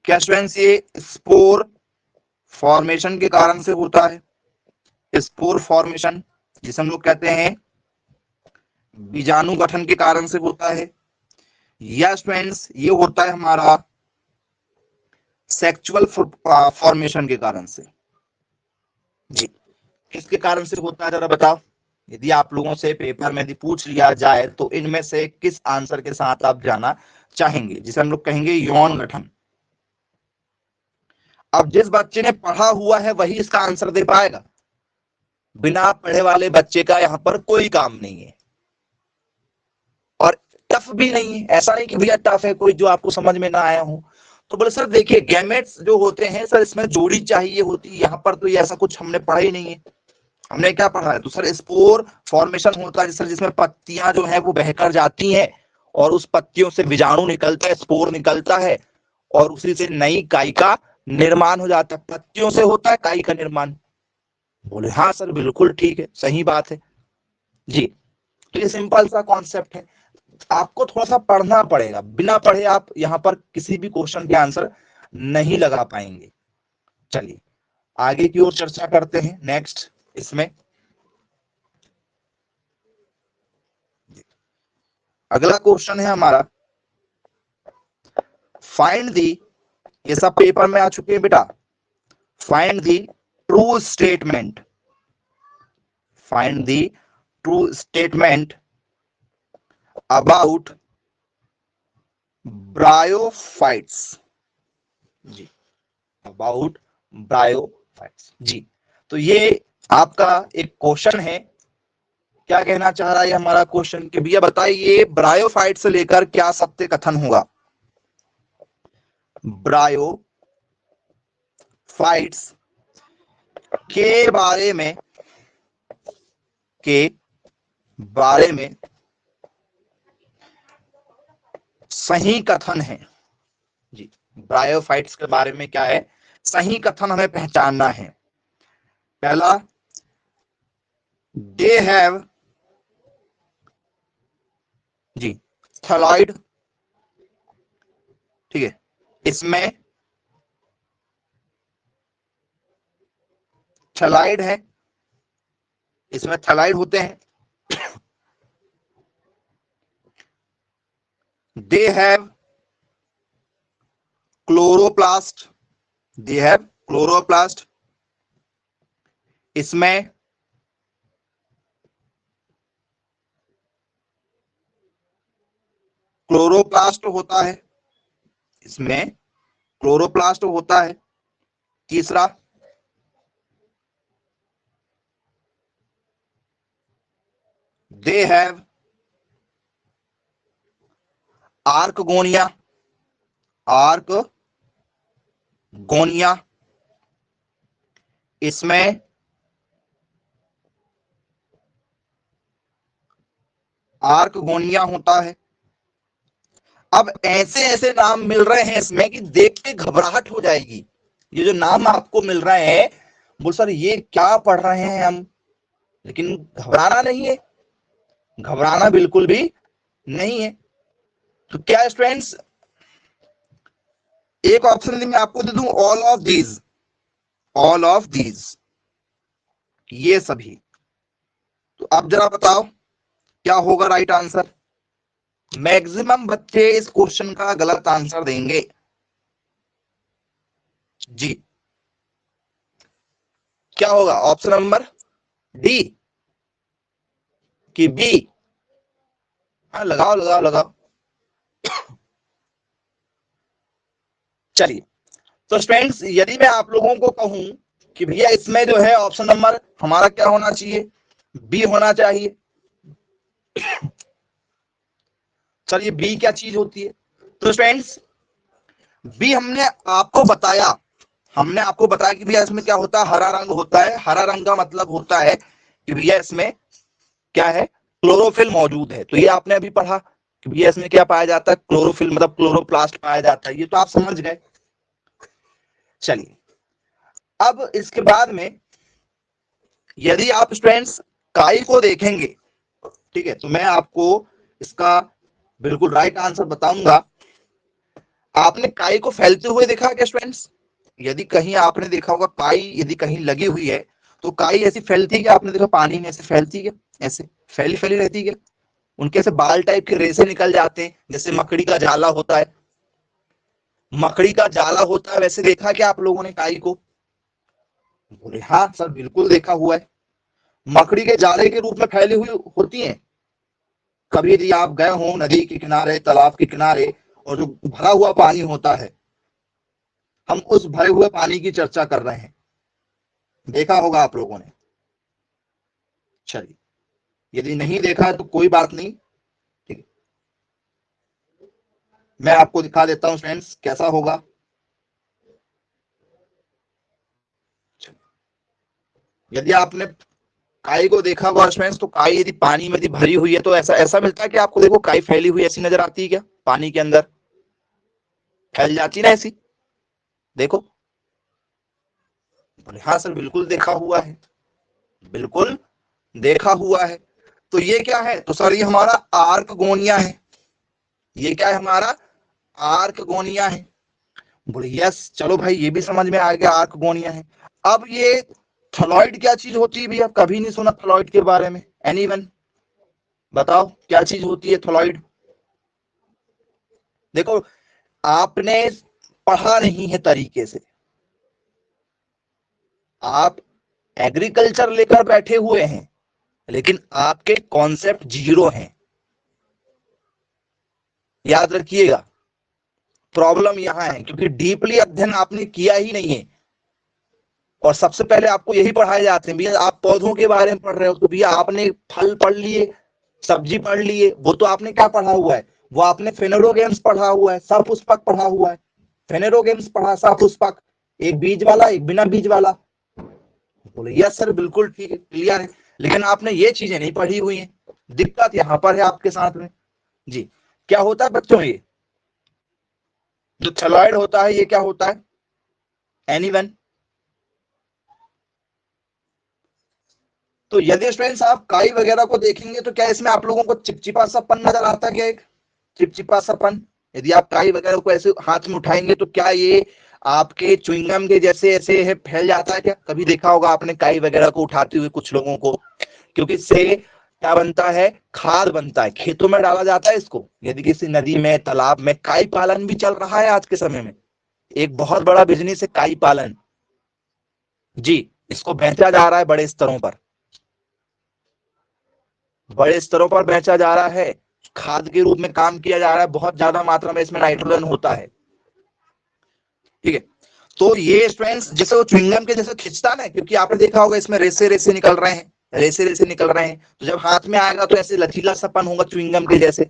क्या स्टूडेंट्स ये स्पोर फॉर्मेशन के कारण से होता है, स्पोर फॉर्मेशन जिसे हम लोग कहते हैं बीजाणु गठन के कारण से होता है, या स्टूडेंट्स ये होता है हमारा सेक्सुअल फॉर्मेशन के कारण से। जी किसके कारण से होता है जरा बताओ, यदि आप लोगों से पेपर में यदि पूछ लिया जाए तो इनमें से किस आंसर के साथ आप जाना चाहेंगे, जिसे हम लोग कहेंगे यौन गठन। अब जिस बच्चे ने पढ़ा हुआ है वही इसका आंसर दे पाएगा, बिना पढ़े वाले बच्चे का यहां पर कोई काम नहीं है, और टफ भी नहीं है, ऐसा नहीं कि भैया टफ है कोई जो आपको समझ में ना आया हो। तो बोले सर देखिए गैमेट्स जो होते हैं सर इसमें जोड़ी चाहिए होती है, यहाँ पर तो ये ऐसा कुछ हमने पढ़ा ही नहीं है। हमने क्या पढ़ा है? तो सर स्पोर फॉर्मेशन होता है सर, जिसमें पत्तियां जो है वो बहकर जाती हैं और उस पत्तियों से बीजाणु निकलता है, स्पोर निकलता है, और उसी से नई काई का निर्माण हो जाता है। पत्तियों से होता है काई का निर्माण। बोले हाँ सर बिल्कुल ठीक है, सही बात है जी। तो ये सिंपल सा कॉन्सेप्ट है, आपको थोड़ा सा पढ़ना पड़ेगा, बिना पढ़े आप यहाँ पर किसी भी क्वेश्चन के आंसर नहीं लगा पाएंगे। चलिए आगे की ओर चर्चा करते हैं नेक्स्ट इसमें। अगला क्वेश्चन है हमारा, फाइंड दी, ये सब पेपर में आ चुके हैं बेटा, find the true statement, find the true statement about bryophytes. जी अबाउट ब्रायोफाइट्स। जी तो ये आपका एक क्वेश्चन है, क्या कहना चाह रहा है हमारा क्वेश्चन कि भैया बताइए ब्रायोफाइट से लेकर क्या सत्य कथन होगा। ब्रायोफाइट्स के बारे में, के बारे में सही कथन है। जी ब्रायोफाइट्स के बारे में क्या है, सही कथन हमें पहचानना है। पहला, दे हैव जी थैलॉइड, ठीक है, इसमें थैलॉइड है, इसमें थैलॉइड होते हैं। They have chloroplast, they have chloroplast, इसमें क्लोरोप्लास्ट होता है, इसमें क्लोरोप्लास्ट होता है। तीसरा, दे हैव आर्कगोनिया, आर्कगोनिया, इसमें आर्कगोनिया होता है। अब ऐसे ऐसे नाम मिल रहे हैं इसमें कि देख के घबराहट हो जाएगी। ये जो नाम आपको मिल रहे हैं, बोल सर ये क्या पढ़ रहे हैं हम, लेकिन घबराना नहीं है, घबराना बिल्कुल भी नहीं है। तो क्या स्टूडेंट्स, एक ऑप्शन मैं आपको दे दूं, all of these, all of these, ये सभी। तो अब जरा बताओ क्या होगा राइट आंसर। मैक्सिमम बच्चे इस क्वेश्चन का गलत आंसर देंगे जी। क्या होगा, ऑप्शन नंबर डी कि बी? हाँ लगाओ लगाओ लगाओ। चलिए, तो स्टूडेंट्स यदि मैं आप लोगों को कहूं कि भैया इसमें जो है ऑप्शन नंबर हमारा क्या होना चाहिए, बी होना चाहिए। चलिए बी क्या चीज होती है, तो स्टूडेंट्स बी हमने आपको बताया, हमने आपको बताया कि भैया इसमें क्या होता है, हरा रंग होता है। हरा रंग का मतलब होता है कि भैया इसमें क्या है, क्लोरोफिल मौजूद है। तो ये आपने अभी पढ़ा कि भैया इसमें क्या पाया जाता है, क्लोरोफिल मतलब क्लोरोप्लास्ट पाया जाता है, ये तो आप समझ गए। चलिए अब इसके बाद में यदि आप स्टूडेंट्स काई को देखेंगे, ठीक है, तो मैं आपको इसका बिल्कुल राइट आंसर बताऊंगा। आपने काई को फैलते हुए देखा क्या स्टूडेंट्स? यदि कहीं आपने देखा होगा काई यदि कहीं लगी हुई है तो काई ऐसी फैलती है क्या, आपने देखा पानी में ऐसे फैलती है क्या, ऐसे फैली फैली रहती है क्या? उनके ऐसे बाल टाइप के रेसे निकल जाते हैं, जैसे मकड़ी का जाला होता है, मकड़ी का जाला होता है, वैसे देखा क्या आप लोगों ने काई को? बोले हाँ सर बिल्कुल देखा हुआ है, मकड़ी के जाले के रूप में फैली हुई होती हैं। कभी यदि आप गए हो नदी के किनारे, तालाब के किनारे, और जो भरा हुआ पानी होता है, हम उस भरे हुए पानी की चर्चा कर रहे हैं, देखा होगा आप लोगों ने। चलिए यदि नहीं देखा तो कोई बात नहीं, ठीक है, मैं आपको दिखा देता हूं फ्रेंड्स कैसा होगा। यदि आपने काई को देखा होगा फ्रेंड्स, तो काई यदि पानी में यदि भरी हुई है तो ऐसा ऐसा मिलता है कि आपको देखो काई फैली हुई ऐसी नजर आती है क्या, पानी के अंदर फैल जाती ना ऐसी, देखो। बोले हाँ सर बिल्कुल देखा हुआ है, बिल्कुल देखा हुआ है। तो ये क्या है, तो सर ये हमारा आर्कगोनिया है, ये क्या है हमारा आर्कगोनिया है। बोले यस, चलो भाई ये भी समझ में आ गया, आर्कगोनिया है। अब ये थैलॉइड क्या चीज होती है भैया, कभी नहीं सुना थैलॉइड के बारे में, एनीवन बताओ क्या चीज होती है थैलॉइड? देखो आपने पढ़ा नहीं है तरीके से, आप एग्रीकल्चर लेकर बैठे हुए हैं लेकिन आपके कॉन्सेप्ट जीरो हैं, याद रखिएगा। प्रॉब्लम यहां है क्योंकि डीपली अध्ययन आपने किया ही नहीं है। और सबसे पहले आपको यही पढ़ाए जाते हैं, भैया आप पौधों के बारे में पढ़ रहे हो तो भैया आपने फल पढ़ लिए, सब्जी पढ़ लिए, वो तो आपने क्या पढ़ा हुआ है, वो आपने फेनेरोगेम्स पढ़ा हुआ है, सपुष्पक पढ़ा हुआ है, फेनेरोगेम्स पढ़ा, सपुष्पक, एक बीज वाला एक बिना बीज वाला। बोले यस सर बिल्कुल ठीक है, क्लियर है, लेकिन आपने ये चीजें नहीं पढ़ी हुई है, दिक्कत यहां पर है आपके साथ में जी। क्या होता है बच्चों, ये जो थैलॉइड होता है ये क्या होता है? एनीवन? तो यदि स्टूडेंट्स आप काई वगैरह को देखेंगे तो क्या इसमें आप लोगों को चिपचिपा सापन नजर आता है? क्या एक चिपचिपा सापन? यदि आप काई वगैरह को ऐसे हाथ में उठाएंगे तो क्या ये आपके च्युइंगम के जैसे ऐसे है फैल जाता है? क्या कभी देखा होगा आपने काई वगैरह को उठाते हुए कुछ लोगों को? क्योंकि इससे क्या बनता है? खाद बनता है, खेतों में डाला जाता है इसको। यदि किसी नदी में, तालाब में, काई पालन भी चल रहा है आज के समय में, एक बहुत बड़ा बिजनेस है काई पालन। जी, इसको बेचा जा रहा है बड़े स्तरों पर, बड़े स्तरों पर बेचा जा रहा है, खाद के रूप में काम किया जा रहा है, बहुत ज्यादा मात्रा में इसमें नाइट्रोजन होता है। ठीक है, तो ये स्ट्रेंस जैसे वो च्युइंगम के जैसे खिंचता ना, क्योंकि आपने देखा होगा इसमें रेसे रेसे निकल रहे हैं, रेसे रेसे निकल रहे हैं, तो जब हाथ में आएगा तो ऐसे लचीला सपन होगा च्युइंगम के जैसे।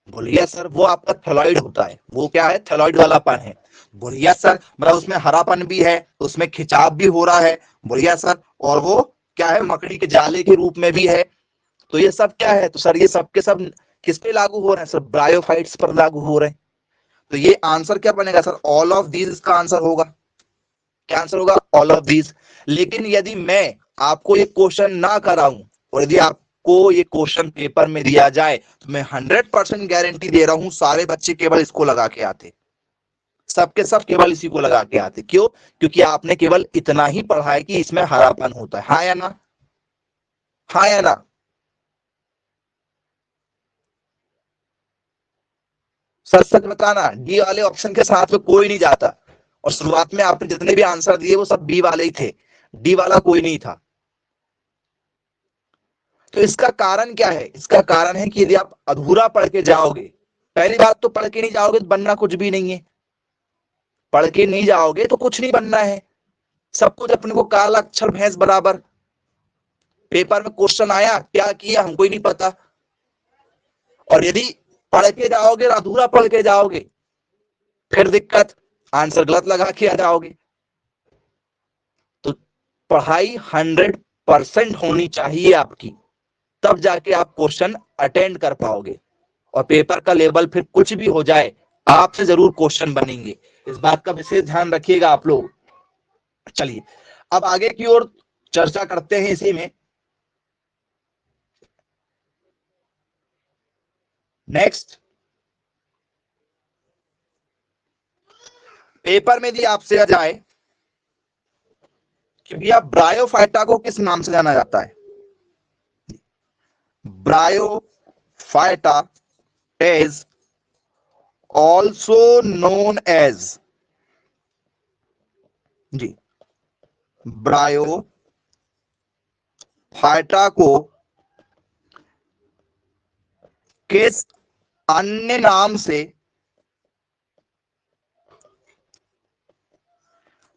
बोलिए सर वो आपका थैलॉइड होता है। वो क्या है? थैलॉइड वालापन है। बोलिए सर मतलब उसमें हरापन भी है, उसमें खिंचाव भी हो रहा है। बोलिए सर और वो क्या है? मकड़ी के जाले के रूप में भी है। तो ये सब क्या है? तो सर ये सब के सब किस पे लागू हो रहे हैं? सर ब्रायोफाइट्स पर लागू हो रहे हैं। तो ये आंसर क्या बनेगा सर? ऑल ऑफ दीज इसका आंसर होगा। क्या आंसर होगा? All of these. लेकिन यदि मैं आपको ये क्वेश्चन ना कराऊं और यदि आपको ये क्वेश्चन पेपर में दिया जाए तो मैं 100% गारंटी दे रहा हूं सारे बच्चे केवल इसको लगा के आते, सबके सब केवल इसी को लगा के आते। क्यों? क्योंकि आपने केवल इतना ही पढ़ा है कि इसमें हरापन होता है। हाँ या ना? हाँ या ना? सच सच बताना, डी वाले ऑप्शन के साथ में कोई नहीं जाता। और शुरुआत में आपने जितने भी आंसर दिए वो सब बी वाले ही थे, डी वाला कोई नहीं था। तो इसका कारण क्या है? इसका कारण है कि यदि आप अधूरा पढ़ के जाओगे, पहली बात तो पढ़ के नहीं जाओगे तो बनना कुछ भी नहीं है। पढ़ के नहीं जाओगे तो कुछ नहीं बनना है। सब कुछ अपने को काला अक्षर भैंस बराबर। पेपर में क्वेश्चन आया, क्या किया हमको ही नहीं पता। और यदि पढ़ के जाओगे, अधूरा पढ़ के जाओगे, फिर दिक्कत, आंसर गलत लगा के आ जाओगे। तो पढ़ाई 100% होनी चाहिए आपकी, तब जाके आप क्वेश्चन अटेंड कर पाओगे। और पेपर का लेवल फिर कुछ भी हो जाए, आपसे जरूर क्वेश्चन बनेंगे। इस बात का विशेष ध्यान रखिएगा आप लोग। चलिए अब आगे की ओर चर्चा करते हैं इसी में। नेक्स्ट, पेपर में यदि आपसे आ जाए कि भैया ब्रायोफाइटा को किस नाम से जाना जाता है? Bryophyta is also known as, जी, ब्रायोफाइटा को किस अन्य नाम से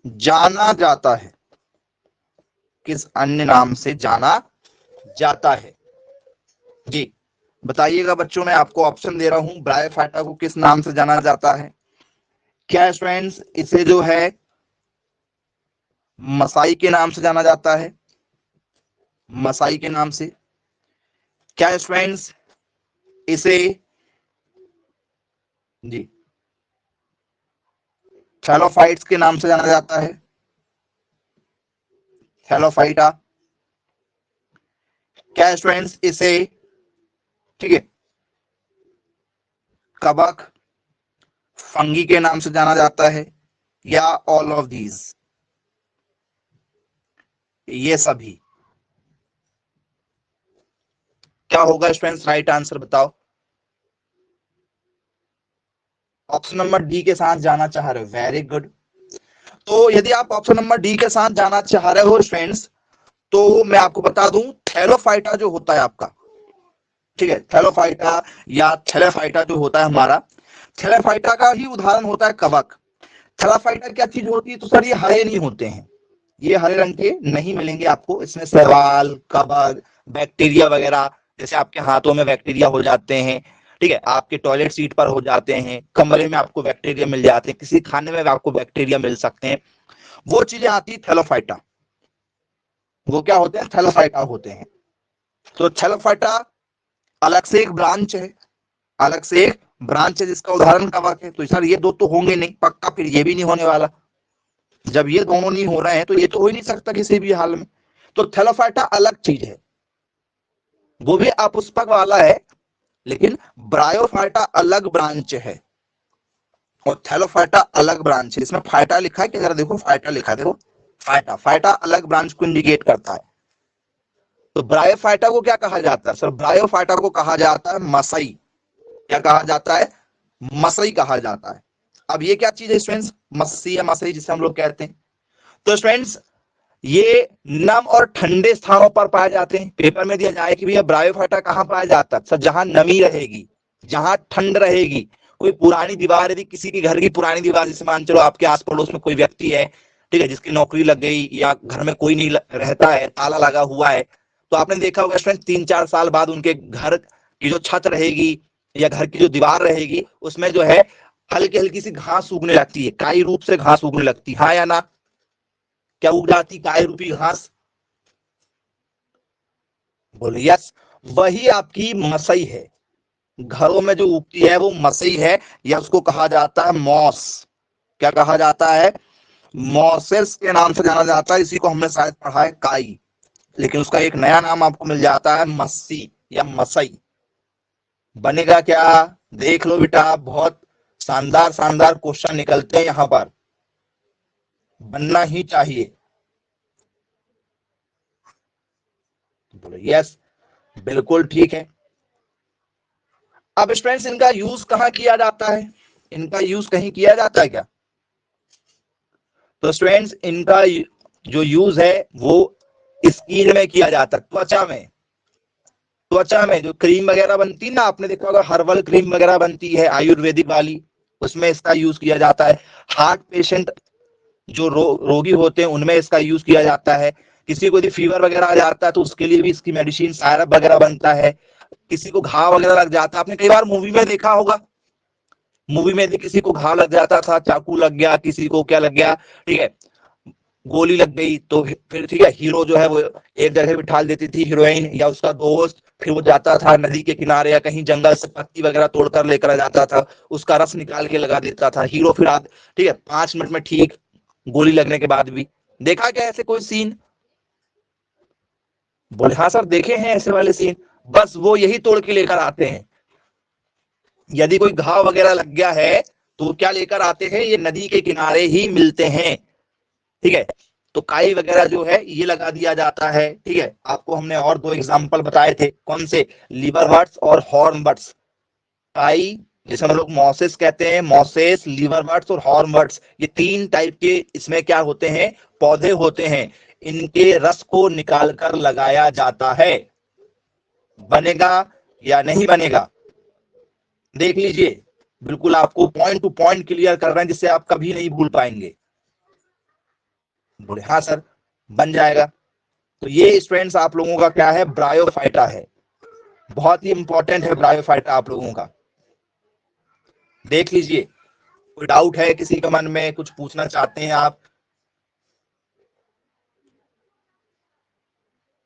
जाना जाता है? किस अन्य नाम से जाना जाता है? जी बताइएगा बच्चों, मैं आपको ऑप्शन दे रहा हूं। ब्रायोफाइटा को किस नाम से जाना जाता है? क्या स्टूडेंट्स इसे जो है मसाई के नाम से जाना जाता है? मसाई के नाम से। क्या स्टूडेंट्स इसे जी थैलोफाइट्स के नाम से जाना जाता है? थैलोफाइटा। क्या स्टूडेंट्स इसे, ठीक है, कवक, फंगी के नाम से जाना जाता है, या ऑल ऑफ दीज? ये सभी। क्या होगा स्टूडेंट्स राइट आंसर बताओ? ऑप्शन नंबर डी के साथ जाना चाह रहे हो, वेरी गुड। तो यदि आप ऑप्शन नंबर डी के साथ जाना चाह रहे हो फ्रेंड्स, तो मैं आपको बता दूं थैलोफाइटा जो होता है आपका, ठीक है, थैलोफाइटा या थैलेफाइटा जो होता है हमारा, थैलेफाइटा का ही उदाहरण होता है कवक। थैलाफाइटा क्या चीज होती है? तो सर ये हरे नहीं होते हैं, ये हरे रंग के नहीं मिलेंगे आपको। इसमें शैवाल, कवक, बैक्टीरिया वगैरह, जैसे आपके हाथों में बैक्टीरिया हो जाते हैं, ठीक है, आपके टॉयलेट सीट पर हो जाते हैं, कमरे में आपको बैक्टीरिया मिल जाते हैं, किसी खाने में आपको बैक्टीरिया मिल सकते हैं, वो चीजें आती है थैलोफाइटा। वो क्या होते हैं? थैलोफाइटा होते हैं। तो थैलोफाइटा अलग से एक ब्रांच है, अलग से एक ब्रांच है जिसका उदाहरण कवक है। तो सर ये दो तो होंगे नहीं पक्का, फिर ये भी नहीं होने वाला। जब ये दोनों नहीं हो रहे हैं तो ये तो हो ही नहीं सकता किसी भी हाल में। तो थैलोफाइटा अलग चीज है, वो भी अपुष्पक वाला है, लेकिन ब्रायोफाइटा अलग ब्रांच है और थैलोफाइटा अलग ब्रांच है। इसमें फाइटा लिखा है कि जरा देखो, फाइटा लिखा है, देखो फाइटा, फाइटा अलग ब्रांच को इंडिकेट करता है। तो ब्रायोफाइटा को क्या कहा जाता है सर? ब्रायोफाइटा को कहा जाता है मसई। क्या कहा जाता है? मसई कहा जाता है। अब ये क्या चीज है स्टूडेंट्स? मस्सी या मसई जिसे हम लोग कहते हैं। तो स्टूडेंट्स ये नम और ठंडे स्थानों पर पाए जाते हैं। पेपर में दिया जाए कि भैया ब्रायोफाइटा कहां पाया जाता है सर? जहां नमी रहेगी, जहां ठंड रहेगी। कोई पुरानी दीवार, यदि किसी के घर की पुरानी दीवार, जैसे मान चलो आपके आस पड़ोस में कोई व्यक्ति है, ठीक है, जिसकी नौकरी लग गई या घर में कोई नहीं रहता है, ताला लगा हुआ है, तो आपने देखा होगा स्टूडेंट 3-4 साल बाद उनके घर की जो छत रहेगी या घर की जो दीवार रहेगी उसमें जो है हल्की हल्की सी घास उगने लगती है, काई रूप से घास उगने लगती है, हाँ या ना? क्या उग जाती? काय रूपी घास। बोले यस, वही आपकी मसई है। घरों में जो उगती है वो मसई है, या उसको कहा जाता है मॉस। क्या कहा जाता है? मॉसेस के नाम से जाना जाता है। इसी को हमने शायद पढ़ा है काई, लेकिन उसका एक नया नाम आपको मिल जाता है मस्सी या मसई। बनेगा क्या? देख लो बेटा, बहुत शानदार शानदार क्वेश्चन निकलते हैं यहां पर, बनना ही चाहिए। बोले यस, बिल्कुल ठीक है। अब स्टूडेंट्स इनका यूज कहां किया जाता है? इनका यूज कहीं किया जाता है क्या? तो स्टूडेंट्स इनका जो यूज है वो स्किन में किया जाता है, त्वचा में। त्वचा में जो क्रीम वगैरह बनती है ना, आपने देखा होगा हर्बल क्रीम वगैरह बनती है आयुर्वेदिक वाली, उसमें इसका यूज किया जाता है। हार्ट पेशेंट जो रोगी होते हैं उनमें इसका यूज किया जाता है। किसी को यदि फीवर वगैरह आ जाता है तो उसके लिए भी इसकी मेडिसिन सायरप वगैरह बनता है। किसी को घाव वगैरह लग जाता है, आपने कई बार मूवी में देखा होगा, मूवी में यदि किसी को घाव लग जाता था, चाकू लग गया, किसी को क्या लग गया, ठीक है, गोली लग गई, तो फिर ठीक है, हीरो जो है वो एक जगह बिठा देती थी हीरोइन या उसका दोस्त, फिर वो जाता था नदी के किनारे या कहीं जंगल से पत्ती वगैरह तोड़कर लेकर आ जाता था, उसका रस निकाल के लगा देता था हीरो, फिर ठीक है 5 मिनट में ठीक, गोली लगने के बाद भी। देखा क्या ऐसे कोई सीन? बोले हाँ सर देखे हैं ऐसे वाले सीन। बस वो यही तोड़ के लेकर आते हैं। यदि कोई घाव वगैरह लग गया है तो क्या लेकर आते हैं? ये नदी के किनारे ही मिलते हैं, ठीक है। तो काई वगैरह जो है ये लगा दिया जाता है, ठीक है। आपको हमने और 2 एग्जांपल बताए थे, कौन से? लीवर बर्ड्स और हॉर्न बर्ड्स। काई जिसे हम लोग मॉसेस कहते हैं, मॉसेस, लीवर बर्ड्स और हॉर्न बर्ड्स, ये 3 टाइप के इसमें क्या होते हैं? पौधे होते हैं। इनके रस को निकाल कर लगाया जाता है। बनेगा या नहीं बनेगा? देख लीजिए, बिल्कुल आपको पॉइंट टू पॉइंट क्लियर कर रहे हैं जिससे आप कभी नहीं भूल पाएंगे। बोले हाँ सर बन जाएगा। तो ये स्टूडेंट्स आप लोगों का क्या है? ब्रायोफाइटा है, बहुत ही इंपॉर्टेंट है ब्रायोफाइटा आप लोगों का। देख लीजिए, कोई डाउट है किसी के मन में, कुछ पूछना चाहते हैं आप?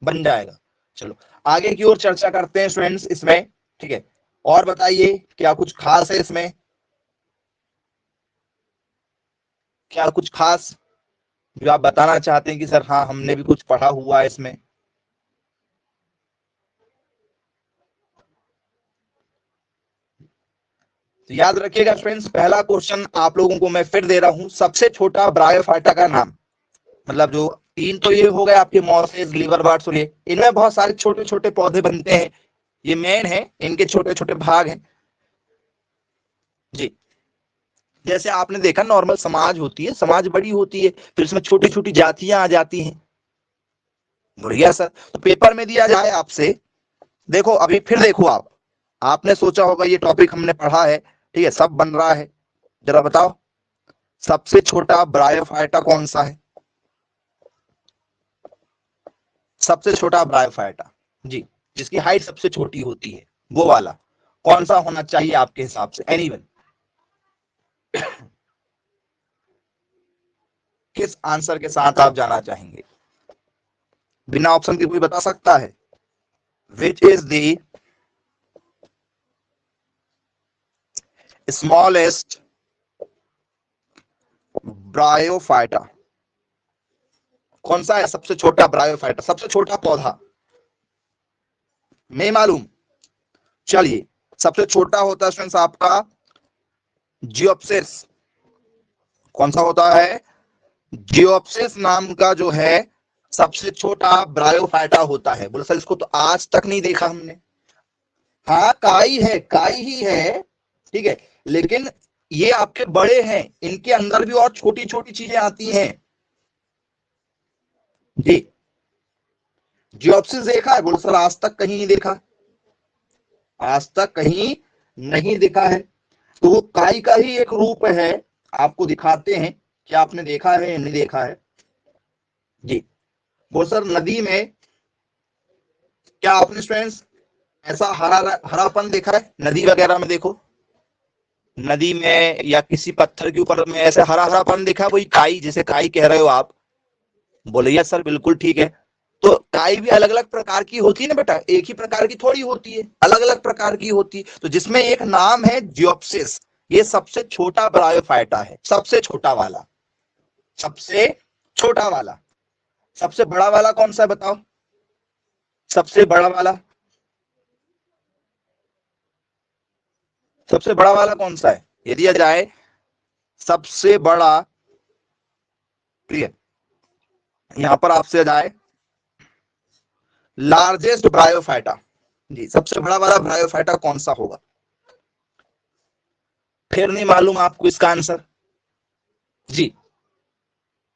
बन जाएगा। चलो आगे की ओर चर्चा करते हैं स्टूडेंट्स इसमें, ठीक है। और बताइए क्या कुछ खास है इसमें? क्या कुछ खास जो आप बताना चाहते हैं कि सर हाँ हमने भी कुछ पढ़ा हुआ है इसमें? तो याद रखिएगा फ्रेंड्स, पहला क्वेश्चन आप लोगों को मैं फिर दे रहा हूं, सबसे छोटा ब्रायोफाइटा का नाम। मतलब जो 3 तो ये हो गए आपके मॉसेस, लीवर बर्ड्स और ये, इनमें बहुत सारे छोटे छोटे पौधे बनते हैं, ये मेन है, इनके छोटे छोटे भाग हैं जी। जैसे आपने देखा नॉर्मल समाज होती है, समाज बड़ी होती है, फिर इसमें छोटी छोटी जातियां आ जाती हैं। बढ़िया सर। तो पेपर में दिया जाए आपसे, देखो अभी फिर देखो आपने सोचा होगा ये टॉपिक हमने पढ़ा है, ठीक है, सब बन रहा है, जरा बताओ सबसे छोटा ब्रायोफाइटा कौन सा है? सबसे छोटा ब्रायोफाइटा जी, जिसकी हाइट सबसे छोटी होती है, वो वाला कौन सा होना चाहिए आपके हिसाब से? एनीवन, किस आंसर के साथ आप जाना चाहेंगे? बिना ऑप्शन के कोई बता सकता है? Which is the smallest bryophyta कौन सा है? सबसे छोटा ब्रायोफाइटा, सबसे छोटा पौधा नहीं मालूम? चलिए, सबसे छोटा होता है स्टूडेंट्स आपका जियोप्सिस। कौन सा होता है? जियोप्सिस नाम का जो है सबसे छोटा ब्रायोफाइटा होता है। बोले सर इसको तो आज तक नहीं देखा हमने। हाँ काई है, काई ही है, ठीक है, लेकिन ये आपके बड़े हैं, इनके अंदर भी और छोटी छोटी चीजें आती हैं जी। जियोप्सिस देखा है? बोले सर आज तक कहीं नहीं देखा, आज तक कहीं नहीं देखा है। तो वो काई का ही एक रूप है, आपको दिखाते हैं कि आपने देखा है या नहीं देखा है जी। वो सर नदी में क्या आपने स्टूडेंट्स ऐसा हरा हरापन देखा है? नदी वगैरह में देखो, नदी में या किसी पत्थर के ऊपर में ऐसे हरा हरापन देखा? वही काई, जैसे काई कह रहे हो आप। बोले यस सर बिल्कुल ठीक है। तो काई भी अलग अलग प्रकार की होती है ना बेटा, एक ही प्रकार की थोड़ी होती है, अलग अलग प्रकार की होती है। तो जिसमें एक नाम है जियोप्सिस, ये सबसे छोटा ब्रायोफाइटा है, सबसे छोटा वाला, सबसे छोटा वाला। सबसे बड़ा वाला कौन सा है बताओ? सबसे बड़ा वाला, सबसे बड़ा वाला कौन सा है? ये दिया जाए सबसे बड़ा, प्रिय यहां पर आपसे जाए लार्जेस्ट ब्रायोफाइटा जी, सबसे बड़ा वाला ब्रायोफाइटा कौन सा होगा? फिर नहीं मालूम आपको इसका आंसर जी?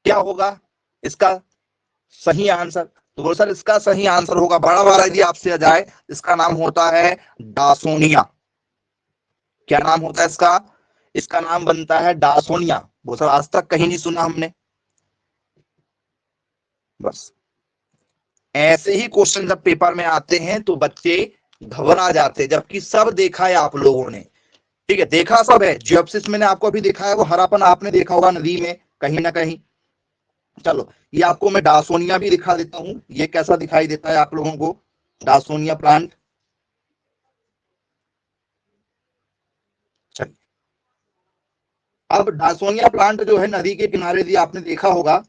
क्या होगा इसका सही आंसर? तो बोलो सर इसका सही आंसर होगा बड़ा वाला, यदि आपसे जाए इसका नाम होता है डासोनिया। क्या नाम होता है इसका? इसका नाम बनता है डासोनिया। वो सर आज तक कहीं नहीं सुना हमने। बस ऐसे ही क्वेश्चन जब पेपर में आते हैं तो बच्चे घबरा जाते हैं, जबकि सब देखा है आप लोगों ने, ठीक है, देखा सब है। जियोप्सिस मैंने आपको अभी दिखाया, वो हरापन आपने देखा होगा नदी में कहीं ना कहीं। चलो ये आपको मैं डासोनिया भी दिखा देता हूं, ये कैसा दिखाई देता है आप लोगों को डासोनिया प्लांट। चलिए, अब डासोनिया प्लांट जो है नदी के किनारे भी आपने देखा होगा,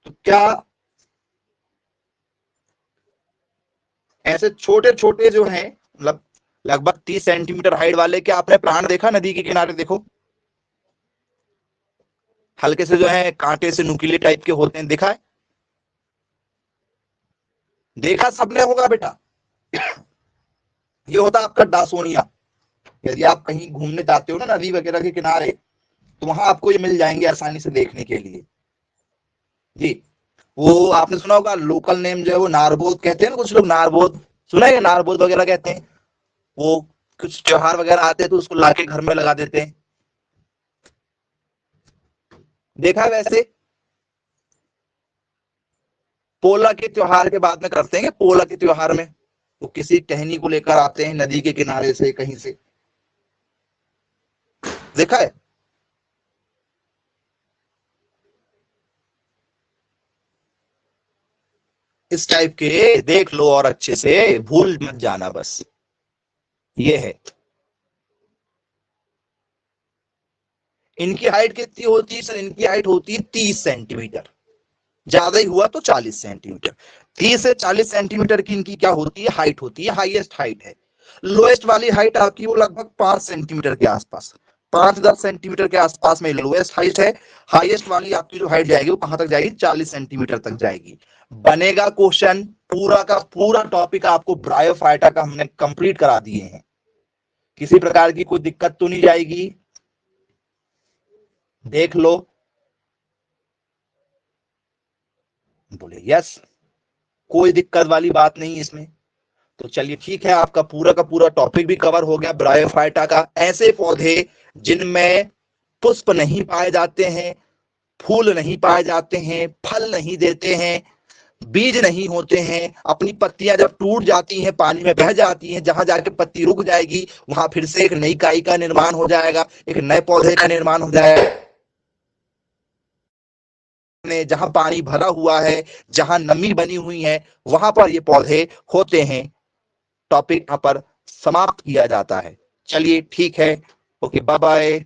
तो क्या ऐसे छोटे छोटे जो हैं, मतलब लगभग 30 सेंटीमीटर हाइट वाले, क्या आपने प्लांट देखा नदी के किनारे? देखो हल्के से जो है कांटे से नुकीले टाइप के होते हैं, देखा है? देखा सबने होगा बेटा। ये होता है आपका डासोनिया। यदि आप कहीं घूमने जाते हो ना नदी वगैरह के किनारे, तो वहां आपको ये मिल जाएंगे आसानी से देखने के लिए जी। वो आपने सुना होगा लोकल नेम जो है वो नारबोद कहते हैं ना, कुछ लोग नारबोद सुना है, नारबोद वगैरह कहते हैं। वो कुछ त्योहार वगैरह आते हैं तो उसको लाके घर में लगा देते हैं, देखा है? वैसे पोला के त्योहार के बाद में करते हैं, पोला के त्योहार में वो किसी टहनी को लेकर आते हैं नदी के किनारे से कहीं से, देखा है? इस टाइप के देख लो और अच्छे से भूल मत जाना, बस ये है। इनकी हाइट कितनी होती है सर? इनकी हाइट होती है 30 सेंटीमीटर, ज्यादा ही हुआ तो 40 सेंटीमीटर। 30 से 40 सेंटीमीटर की इनकी क्या होती है? हाइट होती है, हाईएस्ट हाइट है। लोएस्ट वाली हाइट आपकी वो लगभग 5 सेंटीमीटर के आसपास, 5-10 सेंटीमीटर के आसपास में लोएस्ट हाइट है। हाईएस्ट वाली आपकी जो हाइट जाएगी वो कहां तक जाएगी? 40 सेंटीमीटर तक जाएगी। बनेगा क्वेश्चन, पूरा का पूरा टॉपिक आपको ब्रायोफाइटा का हमने कंप्लीट करा दिए हैं, किसी प्रकार की कोई दिक्कत तो नहीं जाएगी? देख लो। बोले यस, कोई दिक्कत वाली बात नहीं इसमें। तो चलिए ठीक है, आपका पूरा का पूरा टॉपिक भी कवर हो गया ब्रायोफाइटा का। ऐसे पौधे जिनमें पुष्प नहीं पाए जाते हैं, फूल नहीं पाए जाते हैं, फल नहीं देते हैं, बीज नहीं होते हैं, अपनी पत्तियां जब टूट जाती हैं पानी में बह जाती हैं, जहां जाके पत्ती रुक जाएगी वहां फिर से एक नई काई का निर्माण हो जाएगा, एक नए पौधे का निर्माण हो जाएगा। जहां पानी भरा हुआ है, जहां नमी बनी हुई है, वहां पर ये पौधे होते हैं। टॉपिक यहाँ पर समाप्त किया जाता है। चलिए ठीक है, ओके, बाय बाय।